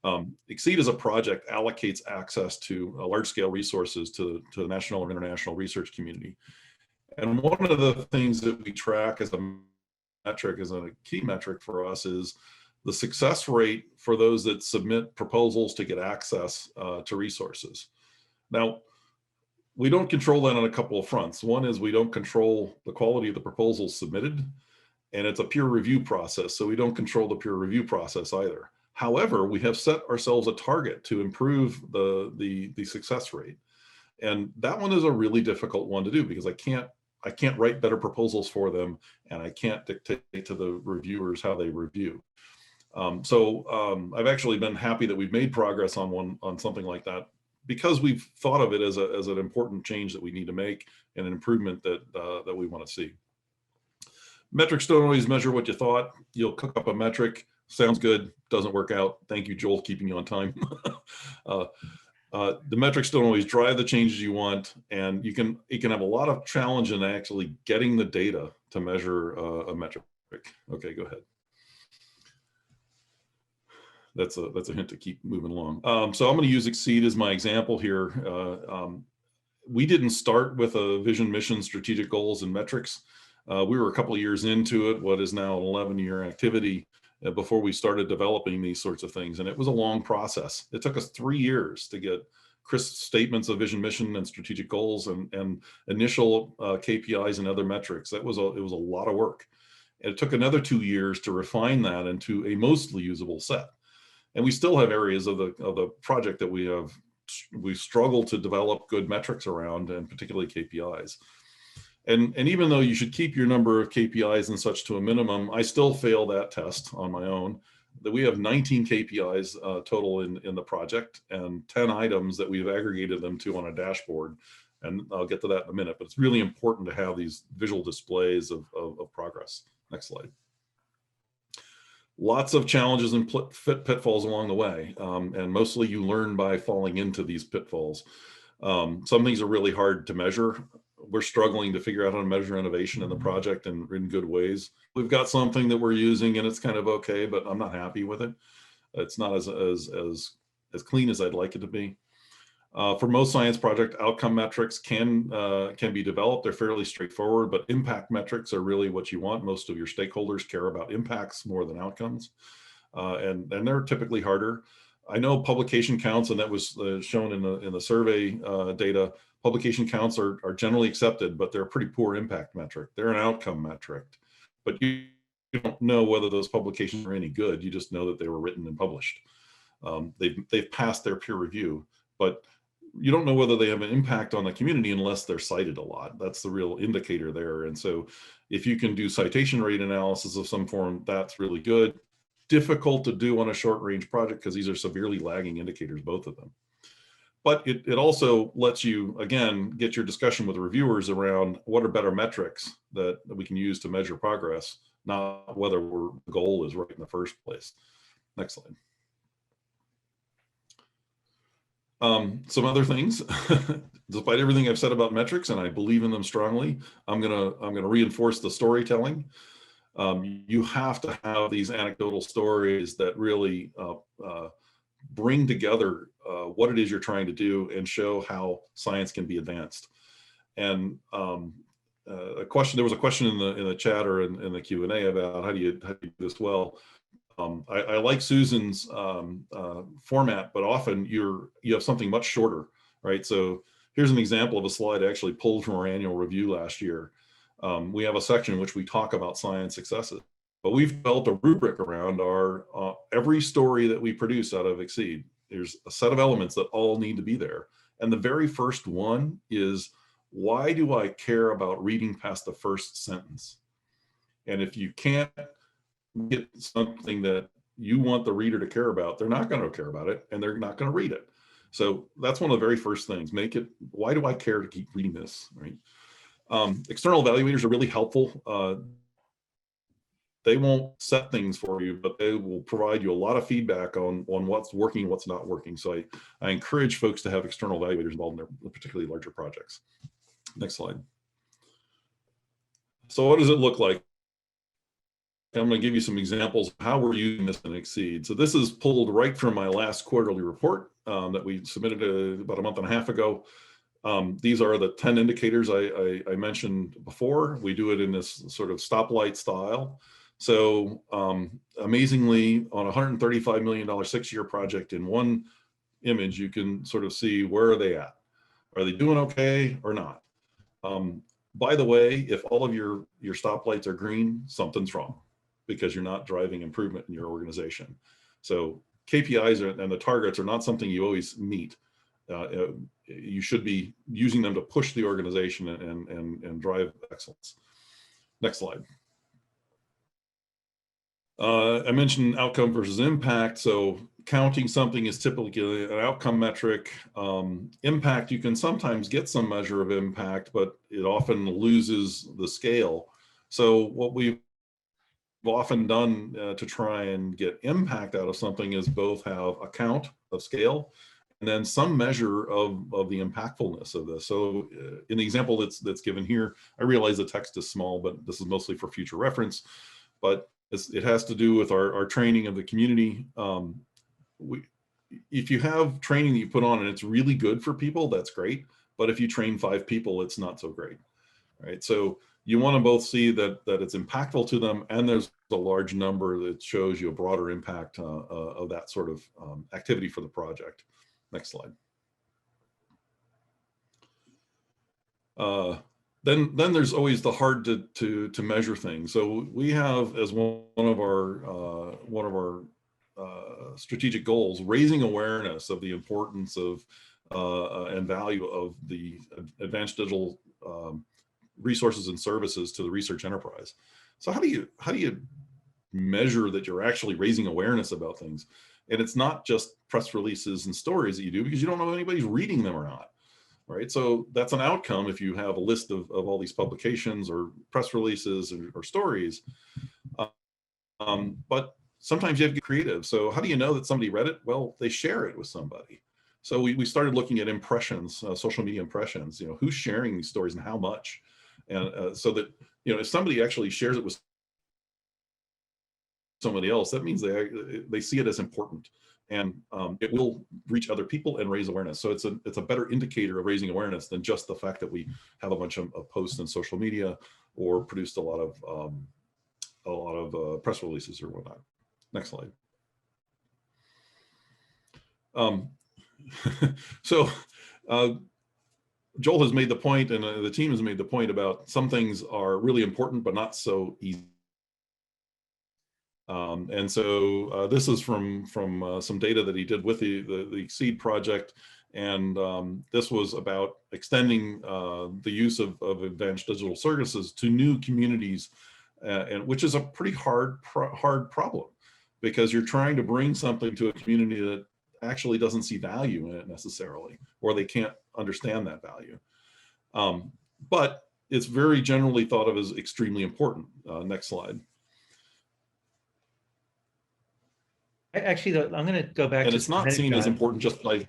Speaker 6: XSEDE as a project allocates access to large-scale resources to the national or international research community. And one of the things that we track as a metric, as a key metric for us, is the success rate for those that submit proposals to get access to resources. Now, we don't control that on a couple of fronts. One is we don't control the quality of the proposals submitted, and it's a peer review process, so we don't control the peer review process either. However, we have set ourselves a target to improve the success rate. And that one is a really difficult one to do because I can't write better proposals for them, and I can't dictate to the reviewers how they review. I've actually been happy that we've made progress on something like that because we've thought of it as an important change that we need to make and an improvement that we want to see. Metrics don't always measure what you thought. You'll cook up a metric, sounds good, doesn't work out. Thank you, Joel, keeping you on time. The metrics don't always drive the changes you want, and you can have a lot of challenge in actually getting the data to measure a metric. Okay, go ahead. That's a hint to keep moving along. So I'm going to use XSEDE as my example here. We didn't start with a vision, mission, strategic goals, and metrics. We were a couple of years into it, what is now an 11-year activity, before we started developing these sorts of things. And it was a long process. It took us 3 years to get crisp statements of vision, mission, and strategic goals, and initial KPIs and other metrics. It was a lot of work. And it took another 2 years to refine that into a mostly usable set. And we still have areas of the project that we struggle to develop good metrics around, and particularly KPIs. And even though you should keep your number of KPIs and such to a minimum, I still fail that test on my own. That we have 19 KPIs total in the project, and 10 items that we've aggregated them to on a dashboard. And I'll get to that in a minute, but it's really important to have these visual displays of progress. Next slide. Lots of challenges and pitfalls along the way, and mostly you learn by falling into these pitfalls. Some things are really hard to measure. We're struggling to figure out how to measure innovation in the project in good ways. We've got something that we're using and it's kind of okay, but I'm not happy with it. It's not as clean as I'd like it to be. For most science project, outcome metrics can be developed. They're fairly straightforward, but impact metrics are really what you want. Most of your stakeholders care about impacts more than outcomes, and they're typically harder. I know publication counts, and that was shown in the survey data. Publication counts are generally accepted, but they're a pretty poor impact metric. They're an outcome metric, but you don't know whether those publications are any good. You just know that they were written and published. They've passed their peer review, but you don't know whether they have an impact on the community unless they're cited a lot. That's the real indicator there. And so if you can do citation rate analysis of some form, that's really good. Difficult to do on a short range project because these are severely lagging indicators, both of them. But it also lets you, again, get your discussion with the reviewers around what are better metrics that we can use to measure progress, not whether the goal is right in the first place. Next slide. Some other things, despite everything I've said about metrics, and I believe in them strongly, I'm gonna reinforce the storytelling. You have to have these anecdotal stories that really bring together what it is you're trying to do and show how science can be advanced. And there was a question in the chat or in the Q&A about how do you do this well. I like Susan's format, but often you have something much shorter, right? So here's an example of a slide I actually pulled from our annual review last year. We have a section in which we talk about science successes, but we've built a rubric around our every story that we produce out of XSEDE. There's a set of elements that all need to be there. And the very first one is, why do I care about reading past the first sentence? And if you can't get something that you want the reader to care about, they're not going to care about it, and they're not going to read it. So that's one of the very first things. Make it, why do I care to keep reading this, right? External evaluators are really helpful. They won't set things for you, but they will provide you a lot of feedback on what's working, what's not working. So I encourage folks to have external evaluators involved in their particularly larger projects. Next slide. So what does it look like? I'm going to give you some examples of how we're using this in XSEDE. So this is pulled right from my last quarterly report that we submitted about a month and a half ago. These are the 10 indicators I mentioned before. We do it in this sort of stoplight style. So amazingly, on a $135 million 6-year project, in one image, you can sort of see where are they at. Are they doing okay or not? By the way, if all of your stoplights are green, something's wrong, because you're not driving improvement in your organization. So KPIs and the targets are not something you always meet. You should be using them to push the organization and drive excellence. Next slide. I mentioned outcome versus impact. So counting something is typically an outcome metric. Impact, you can sometimes get some measure of impact, but it often loses the scale. So what we've often done to try and get impact out of something is both have a count of scale and then some measure of the impactfulness of this. So in the example that's given here, I realize the text is small, but this is mostly for future reference, but it has to do with our training of the community. If you have training that you put on and it's really good for people, that's great. But if you train 5 people, it's not so great, right? So you want to both see that it's impactful to them, and there's a large number that shows you a broader impact of that sort of activity for the project. Next slide. Then there's always the hard to measure things. So we have as one of our strategic goals, raising awareness of the importance of and value of the advanced digital resources and services to the research enterprise. So how do you measure that you're actually raising awareness about things? And it's not just press releases and stories that you do, because you don't know if anybody's reading them or not, right? So that's an outcome if you have a list of all these publications or press releases or stories. But sometimes you have to get creative. So how do you know that somebody read it? Well, they share it with somebody. So we started looking at impressions, social media impressions, who's sharing these stories and how much. And so that, if somebody actually shares it with somebody else, that means they see it as important, and it will reach other people and raise awareness. So it's a better indicator of raising awareness than just the fact that we have a bunch of posts in social media or produced a lot of press releases or whatnot. Next slide. So Joel has made the point, and the team has made the point about some things are really important but not so easy. And so this is from some data that he did with the XSEDE project, and this was about extending the use of advanced digital services to new communities, and which is a pretty hard problem, because you're trying to bring something to a community that actually doesn't see value in it necessarily, or they can't understand that value. But it's very generally thought of as extremely important. Next slide.
Speaker 1: Actually, though, I'm going to go back.
Speaker 6: And it's not seen as important just by.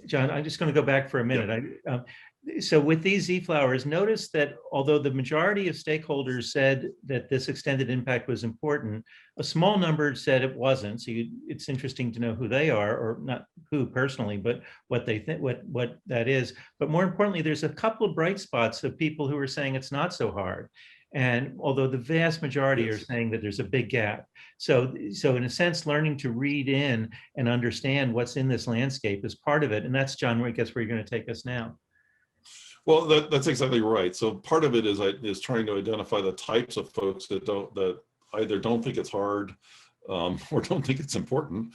Speaker 1: John, I'm just going to go back for a minute. Yeah. So with these Z-flowers, notice that although the majority of stakeholders said that this extended impact was important, a small number said it wasn't. So it's interesting to know who they are, or not who personally, but what they think, what that is. But more importantly, there's a couple of bright spots of people who are saying it's not so hard. And although the vast majority are saying that there's a big gap. So in a sense, learning to read in and understand what's in this landscape is part of it. And that's, John, I guess where you're going to take us now.
Speaker 6: Well, that's exactly right. So part of it is trying to identify the types of folks that either don't think it's hard or don't think it's important,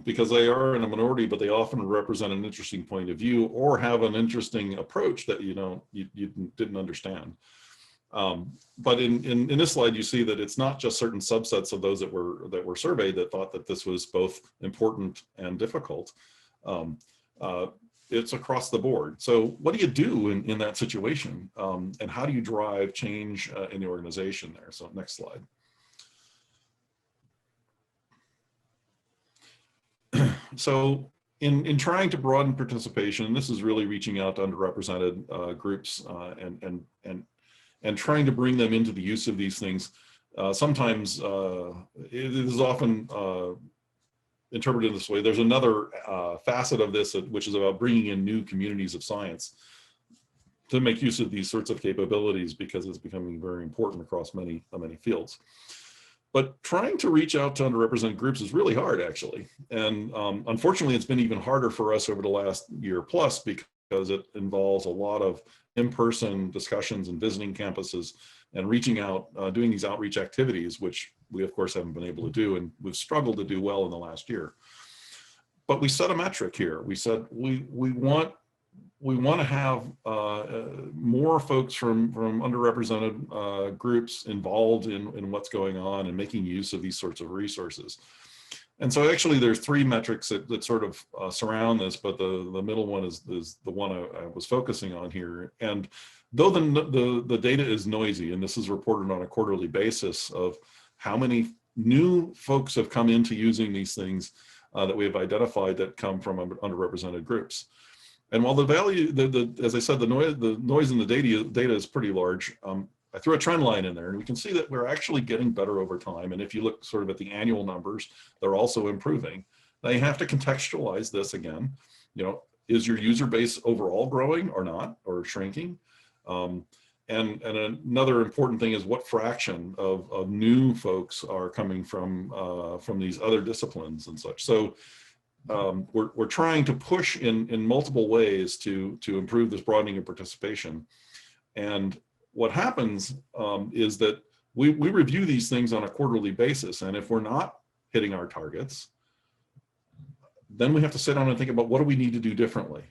Speaker 6: because they are in a minority, but they often represent an interesting point of view or have an interesting approach that you didn't understand. But in this slide, you see that it's not just certain subsets of those that were surveyed that thought that this was both important and difficult. It's across the board. So what do you do in that situation? And how do you drive change in the organization there? So next slide. So in trying to broaden participation, this is really reaching out to underrepresented groups and trying to bring them into the use of these things. Sometimes it is often interpreted this way. There's another facet of this, which is about bringing in new communities of science to make use of these sorts of capabilities, because it's becoming very important across many fields. But trying to reach out to underrepresented groups is really hard, actually. And unfortunately, it's been even harder for us over the last year plus, because it involves a lot of in-person discussions and visiting campuses and reaching out, doing these outreach activities, which we of course haven't been able to do, and we've struggled to do well in the last year. But we set a metric here. We said we want to have more folks from underrepresented groups involved in what's going on and making use of these sorts of resources. And so actually there's three metrics that sort of surround this, but the middle one is the one I was focusing on here. And though the data is noisy, and this is reported on a quarterly basis of how many new folks have come into using these things that we have identified that come from underrepresented groups. And while the value, as I said, the noise in the data is pretty large, I threw a trend line in there, and we can see that we're actually getting better over time. And if you look sort of at the annual numbers, they're also improving. Now you have to contextualize this again. Is your user base overall growing or not, or shrinking? And another important thing is what fraction of new folks are coming from these other disciplines and such. So we're trying to push in multiple ways to improve this broadening of participation. And what happens is that we review these things on a quarterly basis. And if we're not hitting our targets, then we have to sit down and think about what do we need to do differently.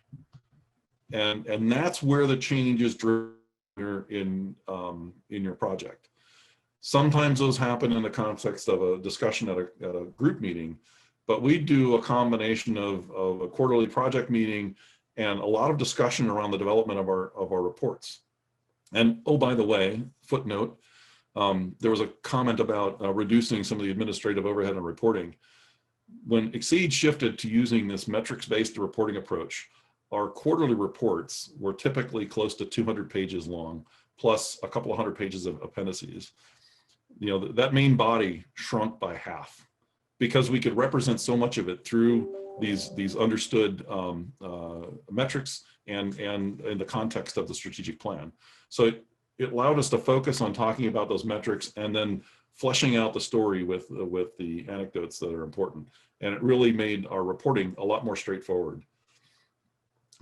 Speaker 6: And that's where the change is driven in your project. Sometimes those happen in the context of a discussion at a group meeting, but we do a combination of a quarterly project meeting and a lot of discussion around the development of our reports. And oh, by the way, footnote, there was a comment about reducing some of the administrative overhead and reporting. When XSEDE shifted to using this metrics-based reporting approach, our quarterly reports were typically close to 200 pages long, plus a couple of hundred pages of appendices. You know, that main body shrunk by half because we could represent so much of it through these understood metrics and in the context of the strategic plan. So it allowed us to focus on talking about those metrics and then fleshing out the story with the anecdotes that are important. And it really made our reporting a lot more straightforward.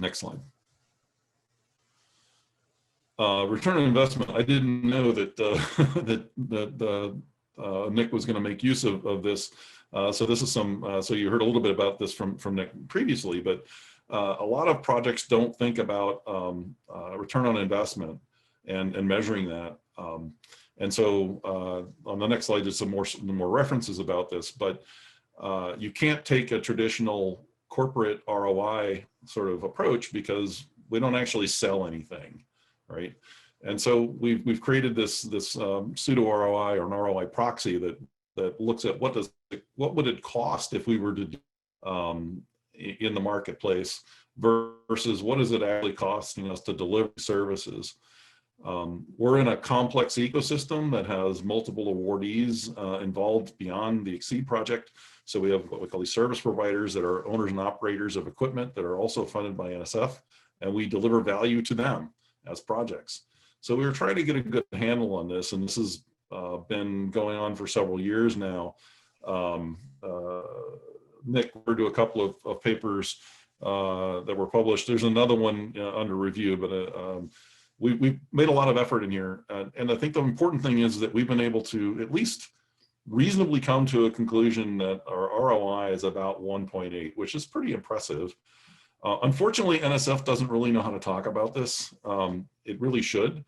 Speaker 6: Next slide. Return on investment. I didn't know that Nick was going to make use of this. So this is some. So you heard a little bit about this from Nick previously, but a lot of projects don't think about return on investment and measuring that. And so on the next slide, there's some more references about this. But you can't take a traditional corporate ROI sort of approach because we don't actually sell anything, right? And so we've created this pseudo ROI or an ROI proxy that looks at what would it cost if we were to do in the marketplace versus what is it actually costing us to deliver services. We're in a complex ecosystem that has multiple awardees involved beyond the XSEDE project. So we have what we call these service providers that are owners and operators of equipment that are also funded by NSF, and we deliver value to them as projects. So we were trying to get a good handle on this, and this has been going on for several years now. Nick referred to a couple of papers that were published. There's another one under review, but we've made a lot of effort in here. And I think the important thing is that we've been able to at least reasonably come to a conclusion that our ROI is about 1.8, which is pretty impressive. Unfortunately, NSF doesn't really know how to talk about this. It really should.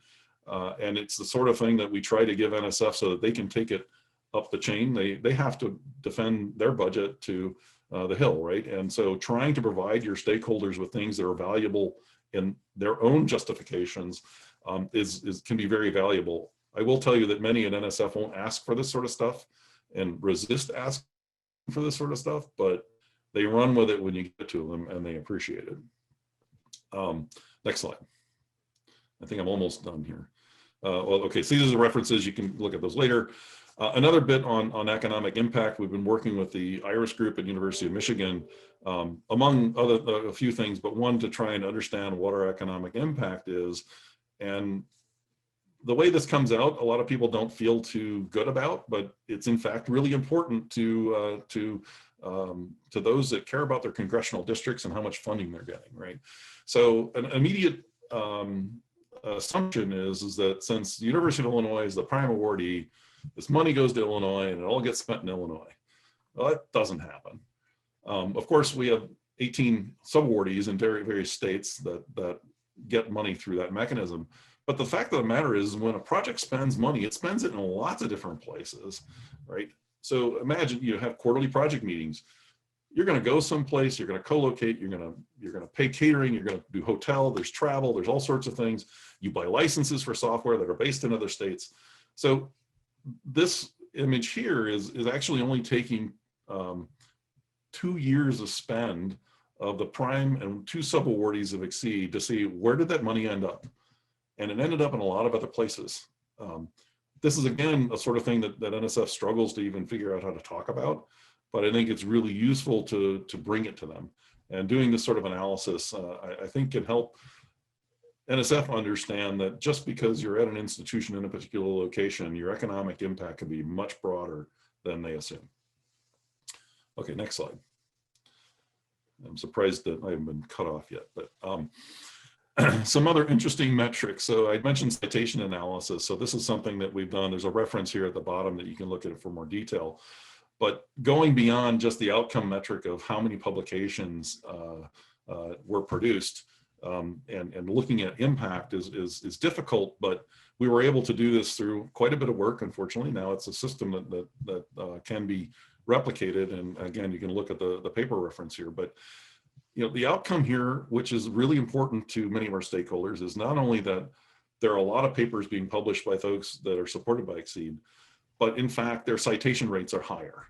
Speaker 6: And it's the sort of thing that we try to give NSF so that they can take it up the chain. They have to defend their budget to the hill, right? And so trying to provide your stakeholders with things that are valuable in their own justifications can be very valuable. I will tell you that many at NSF won't ask for this sort of stuff and resist asking for this sort of stuff, but they run with it when you get to them and they appreciate it. Next slide. I think I'm almost done here. Well, okay, so these are the references. You can look at those later. Another bit on economic impact. We've been working with the IRIS group at University of Michigan, among a few things, but one to try and understand what our economic impact is. And the way this comes out, a lot of people don't feel too good about, but it's in fact really important to those that care about their congressional districts and how much funding they're getting, right? So an immediate assumption is that since the University of Illinois is the prime awardee, this money goes to Illinois and it all gets spent in Illinois. Well, that doesn't happen. Of course, we have 18 subawardees in various states that get money through that mechanism. But the fact of the matter is when a project spends money, it spends it in lots of different places, right? So imagine you have quarterly project meetings. You're going to go someplace, you're going to co-locate, you're going to pay catering, you're going to do hotel, there's travel, there's all sorts of things. You buy licenses for software that are based in other states. So this image here is actually only taking 2 years of spend of the prime and 2 subawardees of XSEDE to see where did that money end up. And it ended up in a lot of other places. This is, again, a sort of thing that NSF struggles to even figure out how to talk about, but I think it's really useful to bring it to them. And doing this sort of analysis, I think can help NSF understand that just because you're at an institution in a particular location, your economic impact can be much broader than they assume. Okay, next slide. I'm surprised that I haven't been cut off yet, but some other interesting metrics. So I mentioned citation analysis. So this is something that we've done. There's a reference here at the bottom that you can look at it for more detail. But going beyond just the outcome metric of how many publications were produced and looking at impact is difficult, but we were able to do this through quite a bit of work. Unfortunately, now it's a system that can be replicated. And again, you can look at the paper reference here, but the outcome here, which is really important to many of our stakeholders, is not only that there are a lot of papers being published by folks that are supported by XSEDE, but in fact, their citation rates are higher.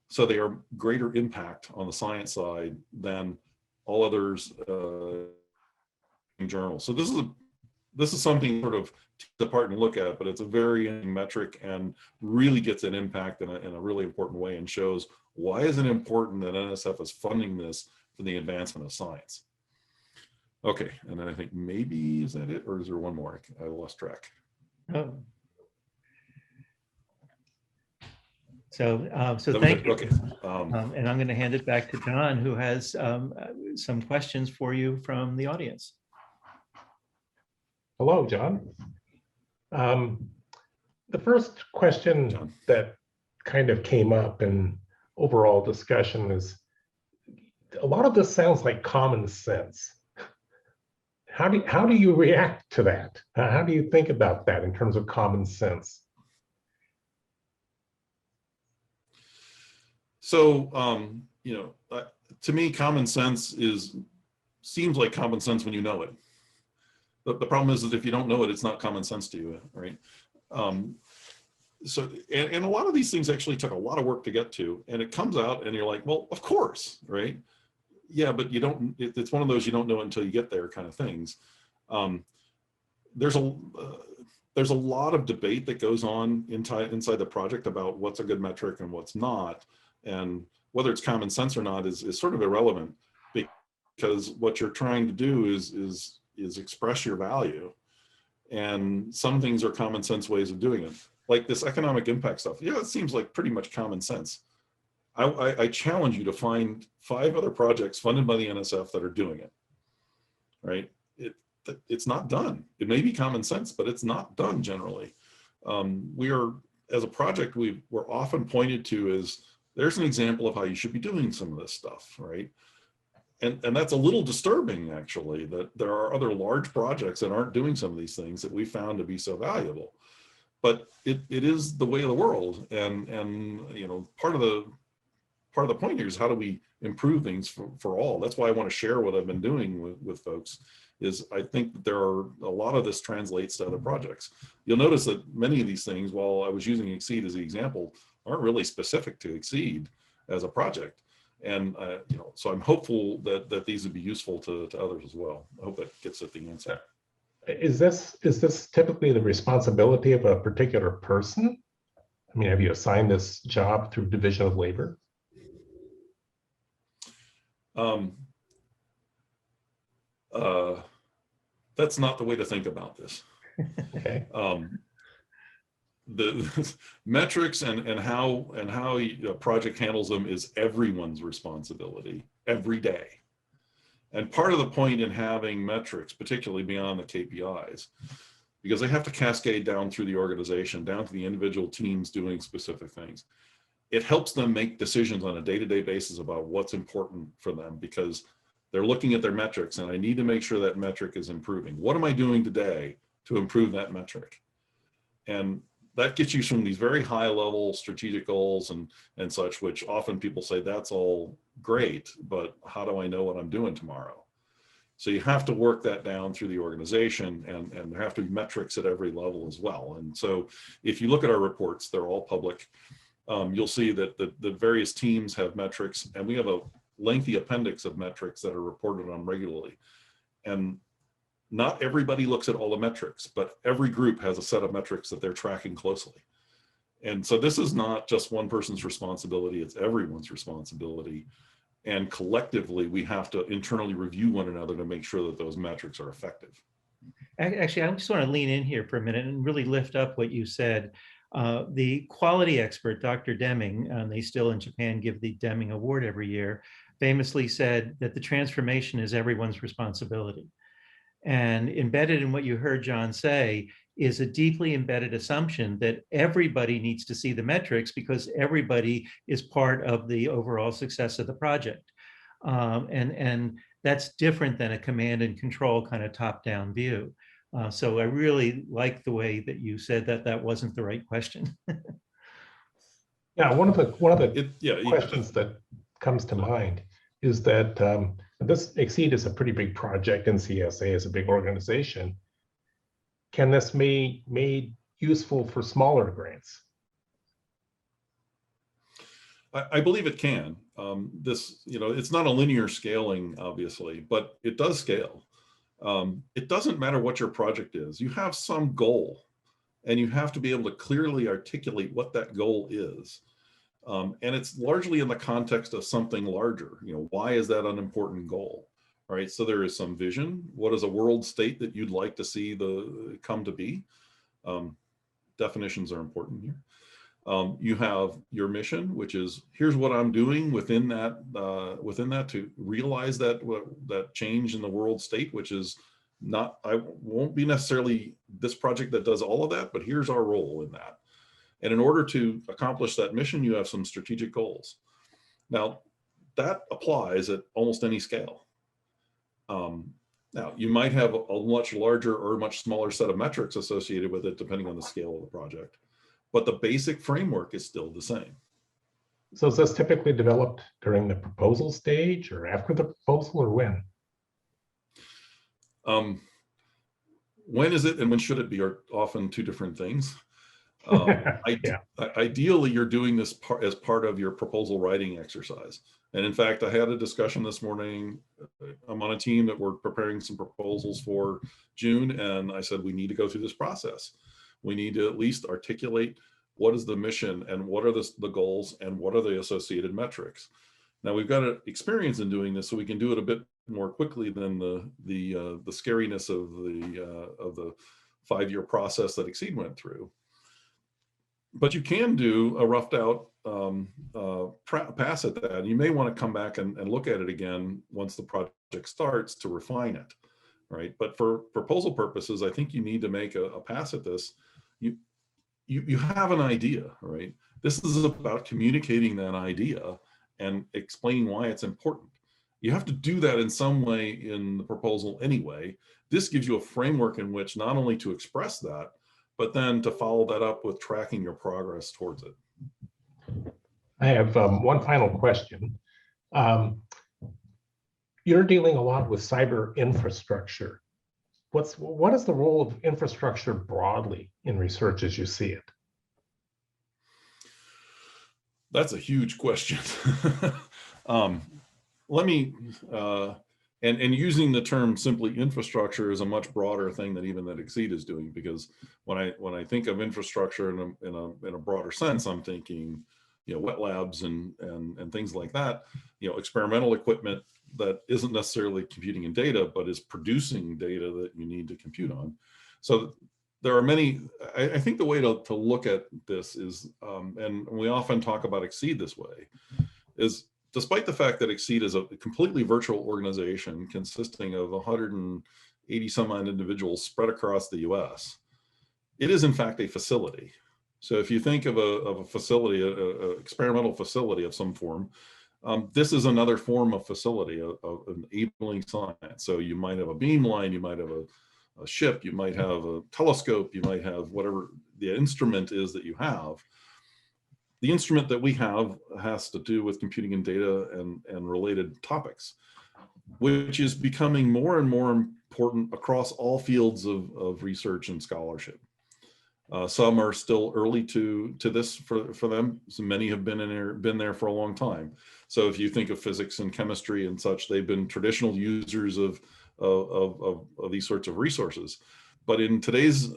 Speaker 6: So they are greater impact on the science side than all others in journals. So this is something sort of to take apart and look at, but it's a very interesting metric and really gets an impact in a really important way and shows why is it important that NSF is funding this for the advancement of science. Okay, and then I think maybe, is that it, or is there one more? I lost track.
Speaker 1: Oh. So thank you.
Speaker 6: Okay.
Speaker 1: And I'm going to hand it back to John, who has some questions for you from the audience.
Speaker 4: Hello, John. The first question that kind of came up in overall discussion is, a lot of this sounds like common sense. How do you react to that? How do you think about that in terms of common sense?
Speaker 6: So, to me, common sense seems like common sense when you know it. The problem is that if you don't know it, it's not common sense to you, right? So, and a lot of these things actually took a lot of work to get to, and it comes out and you're like, well, of course, right? Yeah, but you don't, it's one of those you don't know until you get there kind of things. There's a lot of debate that goes on inside the project about what's a good metric and what's not. And whether it's common sense or not is sort of irrelevant, because what you're trying to do is express your value. And some things are common sense ways of doing it. Like this economic impact stuff. Yeah, it seems like pretty much common sense. I challenge you to find 5 other projects funded by the NSF that are doing it, right? It's not done. It may be common sense, but it's not done generally. As a project, we're often pointed to as, there's an example of how you should be doing some of this stuff, right? And that's a little disturbing, actually, that there are other large projects that aren't doing some of these things that we found to be so valuable. But it is the way of the world, and part of the point here is how do we improve things for all. That's why I want to share what I've been doing with folks. Is I think that there are a lot of this translates to other projects. You'll notice that many of these things, while I was using XSEDE as the example, aren't really specific to XSEDE as a project. And so I'm hopeful that these would be useful to others as well. I hope that gets at the answer.
Speaker 4: Is this typically the responsibility of a particular person? I mean, have you assigned this job through division of labor?
Speaker 6: That's not the way to think about this.
Speaker 4: Okay.
Speaker 6: The metrics and how a project handles them is everyone's responsibility every day. And part of the point in having metrics, particularly beyond the KPIs, because they have to cascade down through the organization, down to the individual teams doing specific things. It helps them make decisions on a day-to-day basis about what's important for them, because they're looking at their metrics and I need to make sure that metric is improving. What am I doing today to improve that metric? And that gets you from these very high level strategic goals and such, which often people say that's all great, but how do I know what I'm doing tomorrow? So you have to work that down through the organization, and there have to be metrics at every level as well. And so if you look at our reports, they're all public. You'll see that the various teams have metrics, and we have a lengthy appendix of metrics that are reported on regularly. And not everybody looks at all the metrics, but every group has a set of metrics that they're tracking closely. And so this is not just one person's responsibility, it's everyone's responsibility. And collectively, we have to internally review one another to make sure that those metrics are effective.
Speaker 1: Actually, I just want to lean in here for a minute and really lift up what you said. The quality expert, Dr. Deming, they still in Japan give the Deming Award every year, famously said that the transformation is everyone's responsibility. And embedded in what you heard John say is a deeply embedded assumption that everybody needs to see the metrics because everybody is part of the overall success of the project. And that's different than a command and control kind of top-down view. So I really like the way that you said that that wasn't the right question.
Speaker 4: Yeah, one of the questions that comes to mind is that this XSEDE is a pretty big project, and CSA is a big organization. Can this be made useful for smaller grants?
Speaker 6: I believe it can. It's not a linear scaling, obviously, but it does scale. It doesn't matter what your project is. You have some goal, and you have to be able to clearly articulate what that goal is. And it's largely in the context of something larger. Why is that an important goal? Right. So there is some vision. What is a world state that you'd like to see come to be? Definitions are important here. You have your mission, which is here's what I'm doing within that to realize that change in the world state, which is not, I won't be necessarily this project that does all of that, but here's our role in that. And in order to accomplish that mission, you have some strategic goals. Now, that applies at almost any scale. Now, you might have a much larger or much smaller set of metrics associated with it, depending on the scale of the project. But the basic framework is still the same.
Speaker 4: So is this typically developed during the proposal stage or after the proposal, or when?
Speaker 6: When is it and when should it be are often two different things. Ideally, you're doing this as part of your proposal writing exercise. And in fact, I had a discussion this morning. I'm on a team that we're preparing some proposals for June, and I said, we need to go through this process. We need to at least articulate what is the mission and what are the goals and what are the associated metrics. Now we've got experience in doing this, so we can do it a bit more quickly than the scariness of the 5-year process that XSEDE went through. But you can do a roughed out pass at that. And you may want to come back and look at it again once the project starts to refine it, right? But for proposal purposes, I think you need to make a pass at this. You have an idea, right? This is about communicating that idea and explaining why it's important. You have to do that in some way in the proposal anyway. This gives you a framework in which not only to express that, but then to follow that up with tracking your progress towards it.
Speaker 4: I have one final question. You're dealing a lot with cyber infrastructure. What is the role of infrastructure broadly in research as you see it?
Speaker 6: That's a huge question. Let me, and using the term simply infrastructure is a much broader thing than even that XSEDE is doing, because when I think of infrastructure in a broader sense, I'm thinking, wet labs and things like that, experimental equipment that isn't necessarily computing in data, but is producing data that you need to compute on. So there are many, I think the way to look at this is, and we often talk about XSEDE this way, is despite the fact that XSEDE is a completely virtual organization consisting of 180 some odd individuals spread across the US, it is in fact a facility. So if you think of a facility, an experimental facility of some form, this is another form of facility, of enabling science. So you might have a beamline, you might have a ship, you might have a telescope, you might have whatever the instrument is that you have. The instrument that we have has to do with computing and data and related topics, which is becoming more and more important across all fields of research and scholarship. Some are still early to this for them. So many have been there for a long time. So if you think of physics and chemistry and such, they've been traditional users of these sorts of resources. But in today's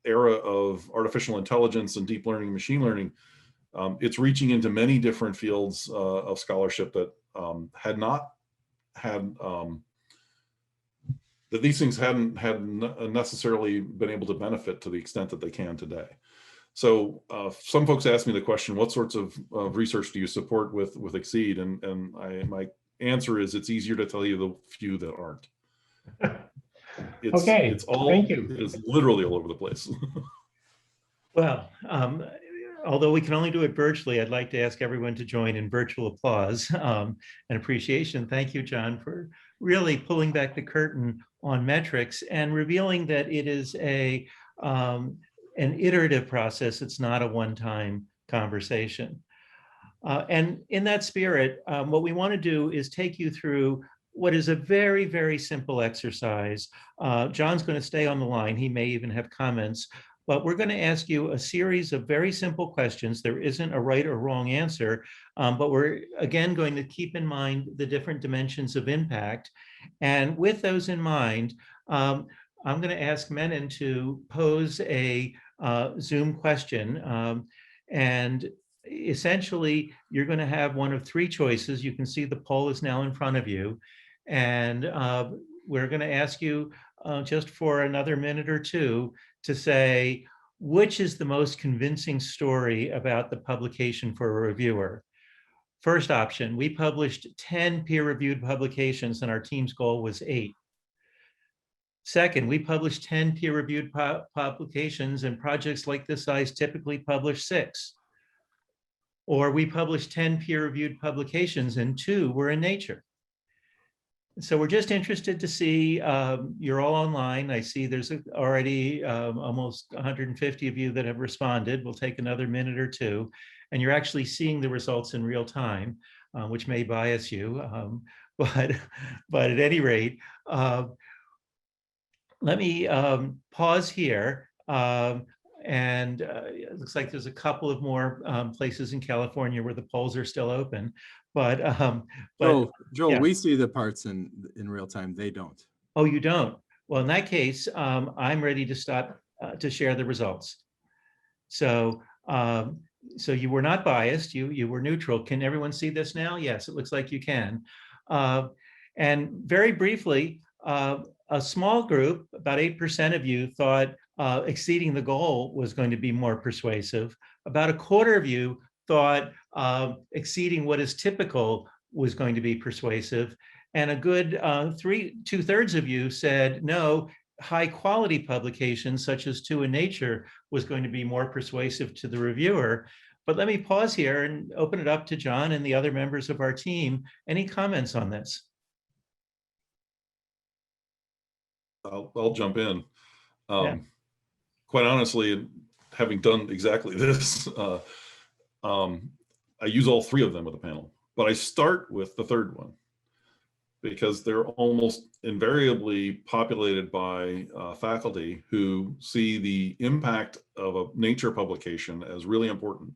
Speaker 6: era of artificial intelligence and deep learning, machine learning, it's reaching into many different fields of scholarship that had not had that these things hadn't necessarily been able to benefit to the extent that they can today. So some folks ask me the question, what sorts of research do you support with XSEDE? And my answer is, it's easier to tell you the few that aren't.
Speaker 4: Okay, thank you.
Speaker 6: It's literally all over the place.
Speaker 1: Well, although we can only do it virtually, I'd like to ask everyone to join in virtual applause and appreciation. Thank you, John, for really pulling back the curtain on metrics and revealing that it is an iterative process. It's not a one-time conversation. And in that spirit, what we want to do is take you through what is a very, very simple exercise. John's going to stay on the line. He may even have comments, but we're going to ask you a series of very simple questions. There isn't a right or wrong answer, but we're again going to keep in mind the different dimensions of impact. And with those in mind, I'm going to ask Menon to pose a Zoom question. And essentially, you're going to have one of three choices. You can see the poll is now in front of you. And we're going to ask you just for another minute or two to say, which is the most convincing story about the publication for a reviewer? First option, we published 10 peer-reviewed publications and our team's goal was 8. Second, we published 10 peer-reviewed publications and projects like this size typically publish 6. Or we published 10 peer-reviewed publications and 2 were in Nature. So we're just interested to see, you're all online. I see there's already almost 150 of you that have responded. We'll take another minute or two. And you're actually seeing the results in real time, which may bias you. But at any rate, let me pause here. And it looks like there's a couple of more places in California where the polls are still open. But
Speaker 2: Joel,
Speaker 1: yeah.
Speaker 2: we see the parts in real time. They don't.
Speaker 1: Oh, you don't? Well, in that case, I'm ready to stop to share the results. So you were not biased. You were neutral. Can everyone see this now? Yes, it looks like you can. And very briefly, a small group, about 8% of you, thought exceeding the goal was going to be more persuasive. About a quarter of you thought exceeding what is typical was going to be persuasive. And a good 2/3 of you said, no, high quality publications such as 2 in Nature was going to be more persuasive to the reviewer. But let me pause here and open it up to John and the other members of our team. Any comments on this?
Speaker 6: I'll jump in.
Speaker 1: Yeah.
Speaker 6: Quite honestly, having done exactly this, I use all 3 of them with the panel, but I start with the 3rd one because they're almost invariably populated by faculty who see the impact of a Nature publication as really important.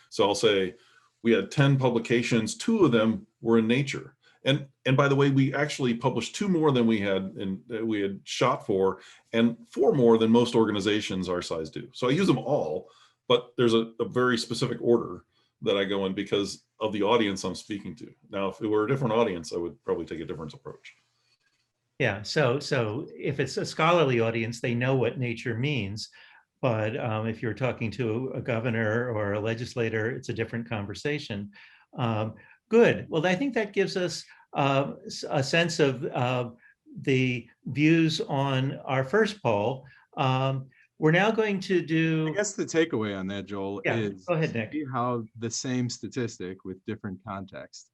Speaker 6: So I'll say we had 10 publications, 2 of them were in Nature. And by the way, we actually published 2 more than we had shot for, and 4 more than most organizations our size do. So I use them all, but there's a very specific order that I go in because of the audience I'm speaking to. Now, if it were a different audience, I would probably take a different approach.
Speaker 1: Yeah, so if it's a scholarly audience, they know what Nature means. But if you're talking to a governor or a legislator, it's a different conversation. Good. Well, I think that gives us a sense of the views on our first poll. We're now going to do.
Speaker 2: I guess the takeaway on that, Joel, is
Speaker 1: go ahead, Nick.
Speaker 2: See how the same statistic with different context,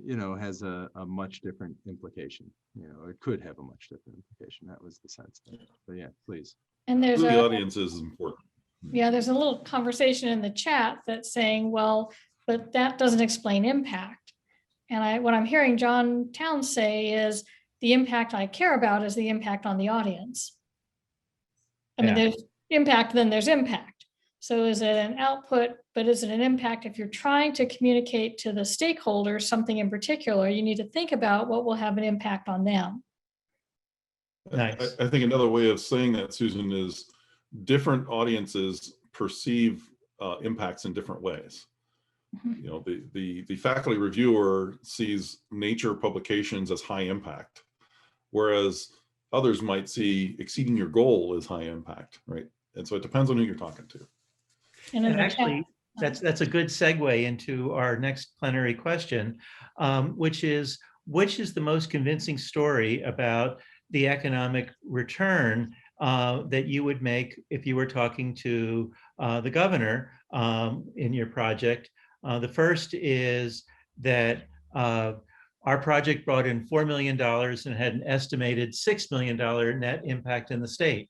Speaker 2: has a much different implication. It could have a much different implication. That was the sense. But yeah, please.
Speaker 3: And there's
Speaker 6: the audience is important.
Speaker 3: Yeah, there's a little conversation in the chat that's saying, well, but that doesn't explain impact. And what I'm hearing John Towns say is the impact I care about is the impact on the audience. I mean, there's impact, then there's impact. So is it an output, but is it an impact? If you're trying to communicate to the stakeholders something in particular, you need to think about what will have an impact on them.
Speaker 1: Nice.
Speaker 6: I think another way of saying that, Susan, is different audiences perceive impacts in different ways. The faculty reviewer sees Nature publications as high impact, whereas others might see exceeding your goal as high impact, right? And so it depends on who you're talking to.
Speaker 3: And in
Speaker 1: And
Speaker 3: the
Speaker 1: actually,
Speaker 3: chat,
Speaker 1: that's a good segue into our next plenary question, which is the most convincing story about the economic return that you would make if you were talking to the governor in your project. The first is that our project brought in $4 million and had an estimated $6 million net impact in the state.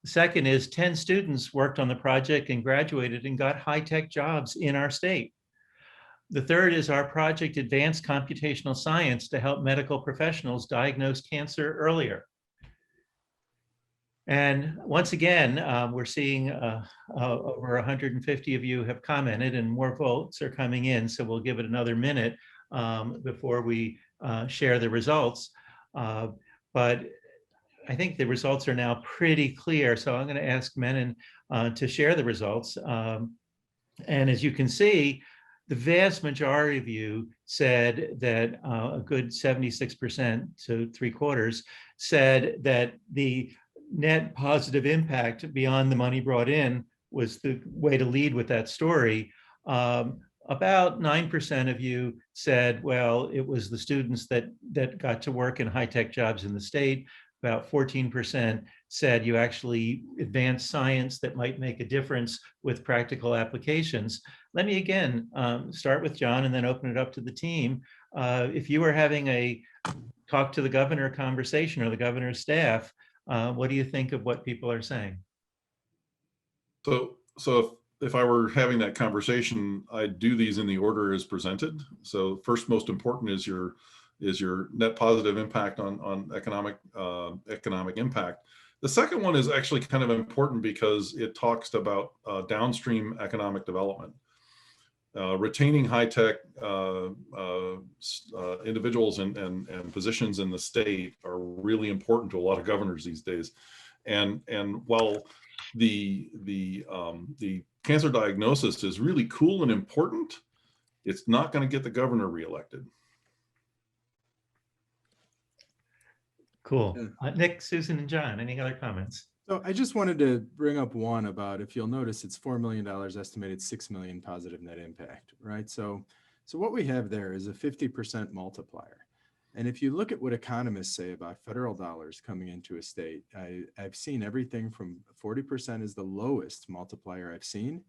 Speaker 1: The second is 10 students worked on the project and graduated and got high-tech jobs in our state. The third is our project advanced computational science to help medical professionals diagnose cancer earlier. And once again, we're seeing over 150 of you have commented and more votes are coming in. So we'll give it another minute before we share the results. But I think the results are now pretty clear. So I'm going to ask Menon to share the results. And as you can see, the vast majority of you said that a good 76% to 3/4 said that the net positive impact beyond the money brought in was the way to lead with that story. About 9% of you said, well, it was the students that got to work in high-tech jobs in the state. About 14% said you actually advanced science that might make a difference with practical applications. Let me again start with John and then open it up to the team. If you were having a talk to the governor conversation or the governor's staff, what do you think of what people are saying?
Speaker 6: So if I were having that conversation, I'd do these in the order as presented. So first, most important is your net positive impact on economic impact. The second one is actually kind of important because it talks about downstream economic development. Retaining high-tech individuals and positions in the state are really important to a lot of governors these days. And while the cancer diagnosis is really cool and important, it's not going to get the governor reelected.
Speaker 1: Cool. Nick, Susan, and John, any other comments?
Speaker 2: So I just wanted to bring up one about, if you'll notice, it's $4 million estimated, 6 million positive net impact, right? So what we have there is a 50% multiplier. And if you look at what economists say about federal dollars coming into a state, I've seen everything from 40% is the lowest multiplier I've seen.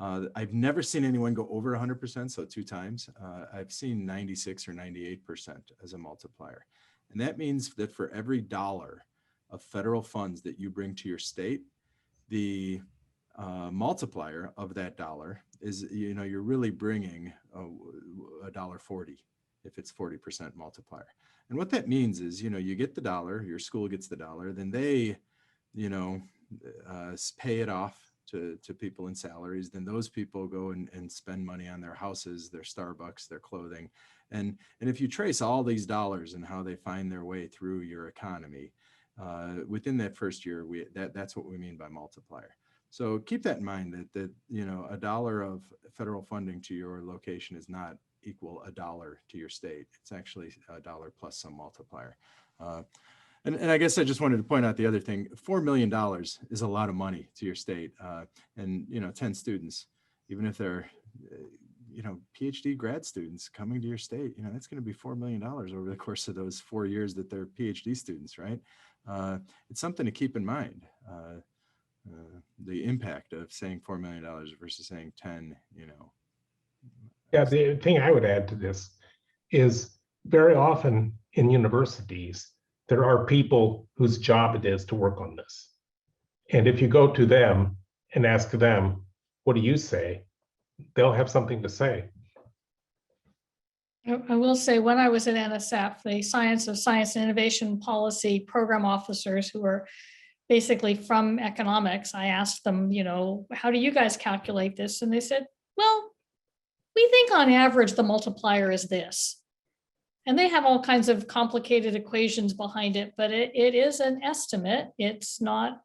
Speaker 2: I've never seen anyone go over 100%, so 2 times. I've seen 96 or 98% as a multiplier. And that means that for every dollar of federal funds that you bring to your state, the multiplier of that dollar is, you're really bringing $1.40 if it's 40% multiplier. And what that means is, you get the dollar, your school gets the dollar, then they, pay it off to people in salaries. Then those people go and spend money on their houses, their Starbucks, their clothing. And if you trace all these dollars and how they find their way through your economy, within that first year, that's what we mean by multiplier. So keep that in mind that a dollar of federal funding to your location is not equal $1 to your state. It's actually $1 plus some multiplier. And I guess I just wanted to point out the other thing. $4 million is a lot of money to your state, and 10 students, even if they're PhD grad students coming to your state, that's going to be $4 million over the course of those 4 years that they're PhD students, right? It's something to keep in mind, the impact of saying $4 million versus saying 10,
Speaker 4: Yeah, the thing I would add to this is very often in universities, there are people whose job it is to work on this. And if you go to them and ask them, what do you say? They'll have something to say.
Speaker 3: I will say, when I was at NSF, the Science and Innovation Policy program officers who are basically from economics, I asked them, how do you guys calculate this? And they said, well, we think on average the multiplier is this. And they have all kinds of complicated equations behind it, but it is an estimate. It's not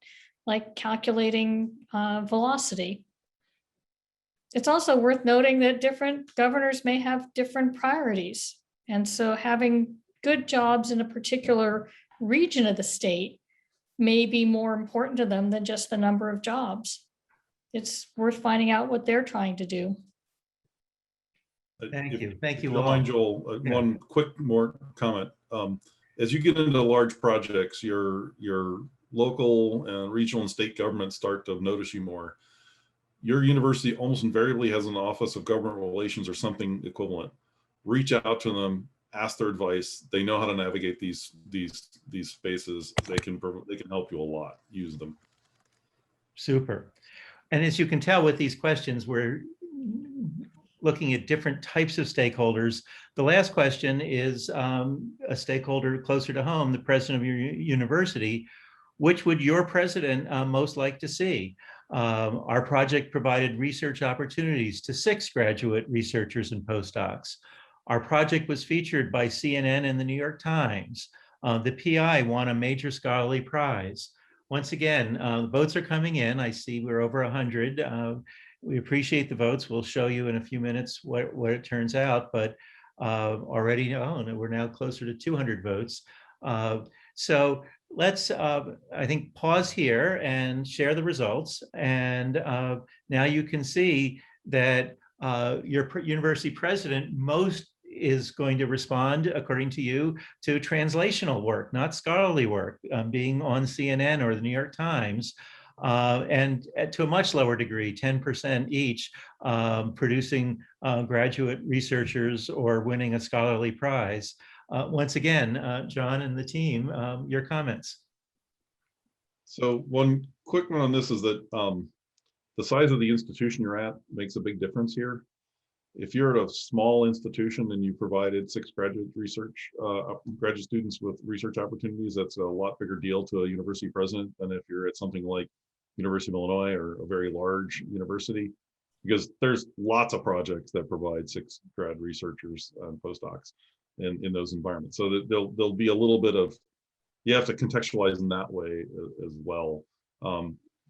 Speaker 3: like calculating velocity. It's also worth noting that different governors may have different priorities. And so having good jobs in a particular region of the state may be more important to them than just the number of jobs. It's worth finding out what they're trying to do.
Speaker 1: Thank you.
Speaker 6: If
Speaker 1: You
Speaker 6: you don't
Speaker 1: all.
Speaker 6: mind, Joel,
Speaker 1: Yeah.
Speaker 6: one quick more comment. As you get into large projects, your local and regional and state governments start to notice you more. Your university almost invariably has an office of government relations or something equivalent. Reach out to them, ask their advice. They know how to navigate these spaces. They can help you a lot. Use them.
Speaker 1: Super. And as you can tell with these questions, we're looking at different types of stakeholders. The last question is a stakeholder closer to home, the president of your university. Which would your president most like to see? Our project provided research opportunities to 6 graduate researchers and postdocs. Our project was featured by CNN and the New York Times. The PI won a major scholarly prize. Once again, the votes are coming in. I see we're over 100. We appreciate the votes. We'll show you in a few minutes what it turns out, but already, we're now closer to 200 votes. So let's, I think, pause here and share the results. And now you can see that your university president most is going to respond, according to you, to translational work, not scholarly work, being on CNN or the New York Times, and to a much lower degree, 10% each, producing graduate researchers or winning a scholarly prize. Once again, John and the team, your comments.
Speaker 6: So one quick one on this is that the size of the institution you're at makes a big difference here. If you're at a small institution and you provided 6 graduate students with research opportunities, that's a lot bigger deal to a university president than if you're at something like University of Illinois or a very large university, because there's lots of projects that provide 6 grad researchers and postdocs in those environments. So that there'll be a little bit of, you have to contextualize in that way as well.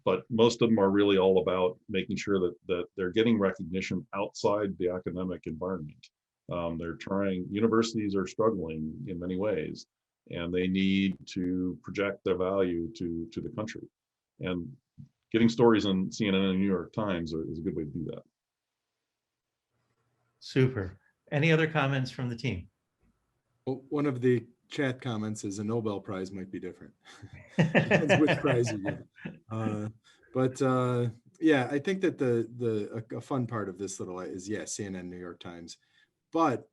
Speaker 6: But most of them are really all about making sure that they're getting recognition outside the academic environment. Universities are struggling in many ways, and they need to project their value to the country. And getting stories on CNN and New York Times is a good way to do that.
Speaker 1: Super. Any other comments from the team?
Speaker 2: Well, one of the chat comments is a Nobel Prize might be different. Depends which prize you get. Yeah, I think that a fun part of this little is, CNN, New York Times, but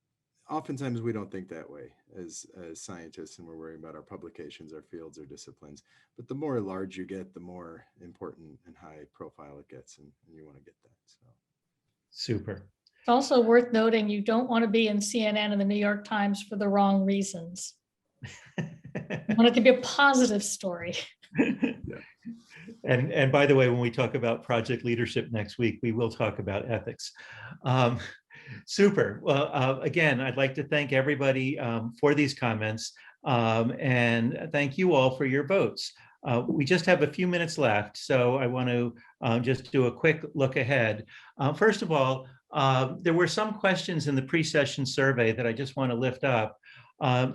Speaker 2: oftentimes we don't think that way as scientists, and we're worrying about our publications, our fields, our disciplines. But the more large you get, the more important and high profile it gets, and you want to get that. So
Speaker 1: Super.
Speaker 3: It's also worth noting you don't want to be in CNN and the New York Times for the wrong reasons. You want it to be a positive story.
Speaker 1: Yeah. And by the way, when we talk about project leadership next week, we will talk about ethics. Super. Well, again, I'd like to thank everybody for these comments, and thank you all for your votes. We just have a few minutes left, so I want to just do a quick look ahead. First of all, there were some questions in the pre-session survey that I just want to lift up.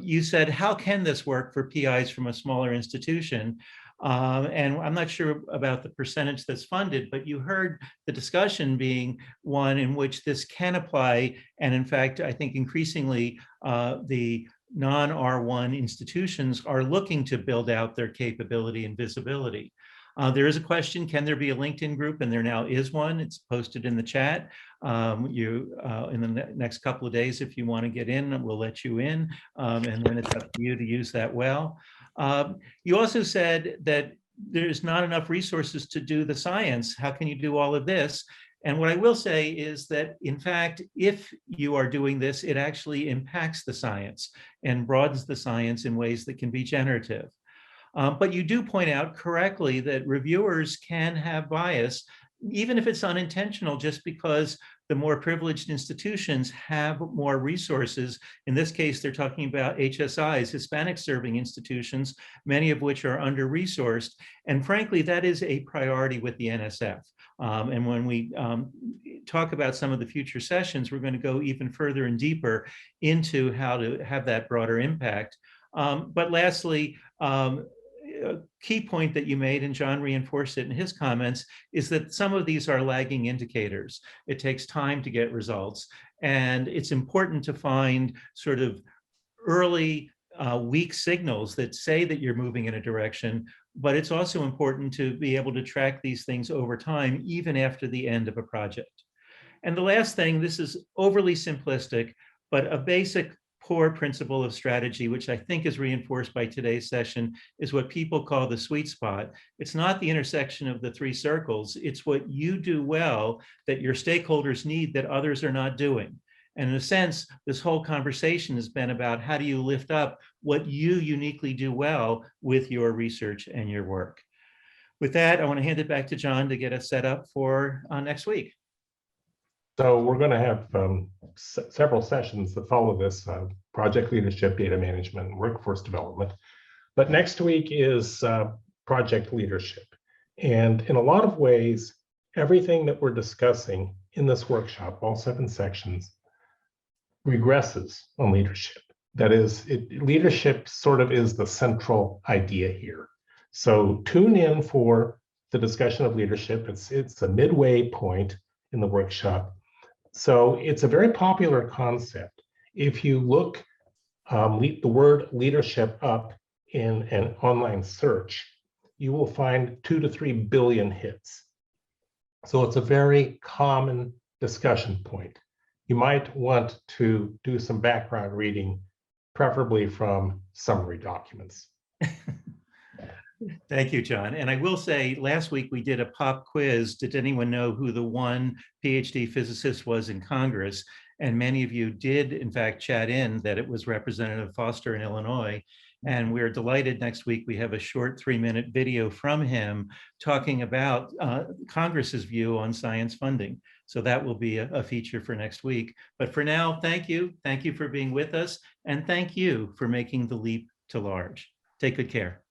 Speaker 1: You said, how can this work for PIs from a smaller institution? And I'm not sure about the percentage that's funded, but you heard the discussion being one in which this can apply. And in fact, I think increasingly the non-R1 institutions are looking to build out their capability and visibility. There is a question, can there be a LinkedIn group? And there now is one. It's posted in the chat. In the next couple of days, if you want to get in, we'll let you in. And then it's up to you to use that well. You also said that there's not enough resources to do the science. How can you do all of this? And what I will say is that, in fact, if you are doing this, it actually impacts the science and broadens the science in ways that can be generative. But you do point out correctly that reviewers can have bias, even if it's unintentional, just because the more privileged institutions have more resources. In this case, they're talking about HSIs, Hispanic serving institutions, many of which are under-resourced. And frankly, that is a priority with the NSF. And when we talk about some of the future sessions, we're going to go even further and deeper into how to have that broader impact. But lastly, a key point that you made, and John reinforced it in his comments, is that some of these are lagging indicators. It takes time to get results, and it's important to find sort of early weak signals that say that you're moving in a direction, but it's also important to be able to track these things over time, even after the end of a project. And the last thing, this is overly simplistic, but a basic core principle of strategy, which I think is reinforced by today's session, is what people call the sweet spot. It's not the intersection of the three circles. It's what you do well that your stakeholders need that others are not doing. And in a sense, this whole conversation has been about how do you lift up what you uniquely do well with your research and your work. With that, I want to hand it back to John to get us set up for next week.
Speaker 4: So we're going to have several sessions that follow this, project leadership, data management, and workforce development. But next week is project leadership. And in a lot of ways, everything that we're discussing in this workshop, all 7 sections, regresses on leadership. That is, leadership sort of is the central idea here. So tune in for the discussion of leadership. It's a midway point in the workshop. So it's a very popular concept. If you look the word leadership up in an online search, you will find 2 to 3 billion hits. So it's a very common discussion point. You might want to do some background reading, preferably from summary documents.
Speaker 1: Thank you, John. And I will say, last week we did a pop quiz. Did anyone know who the one PhD physicist was in Congress? And many of you did, in fact, chat in that it was Representative Foster in Illinois. And we're delighted next week we have a short 3-minute video from him talking about Congress's view on science funding. So that will be a feature for next week. But for now, thank you. Thank you for being with us. And thank you for making the leap to large. Take good care.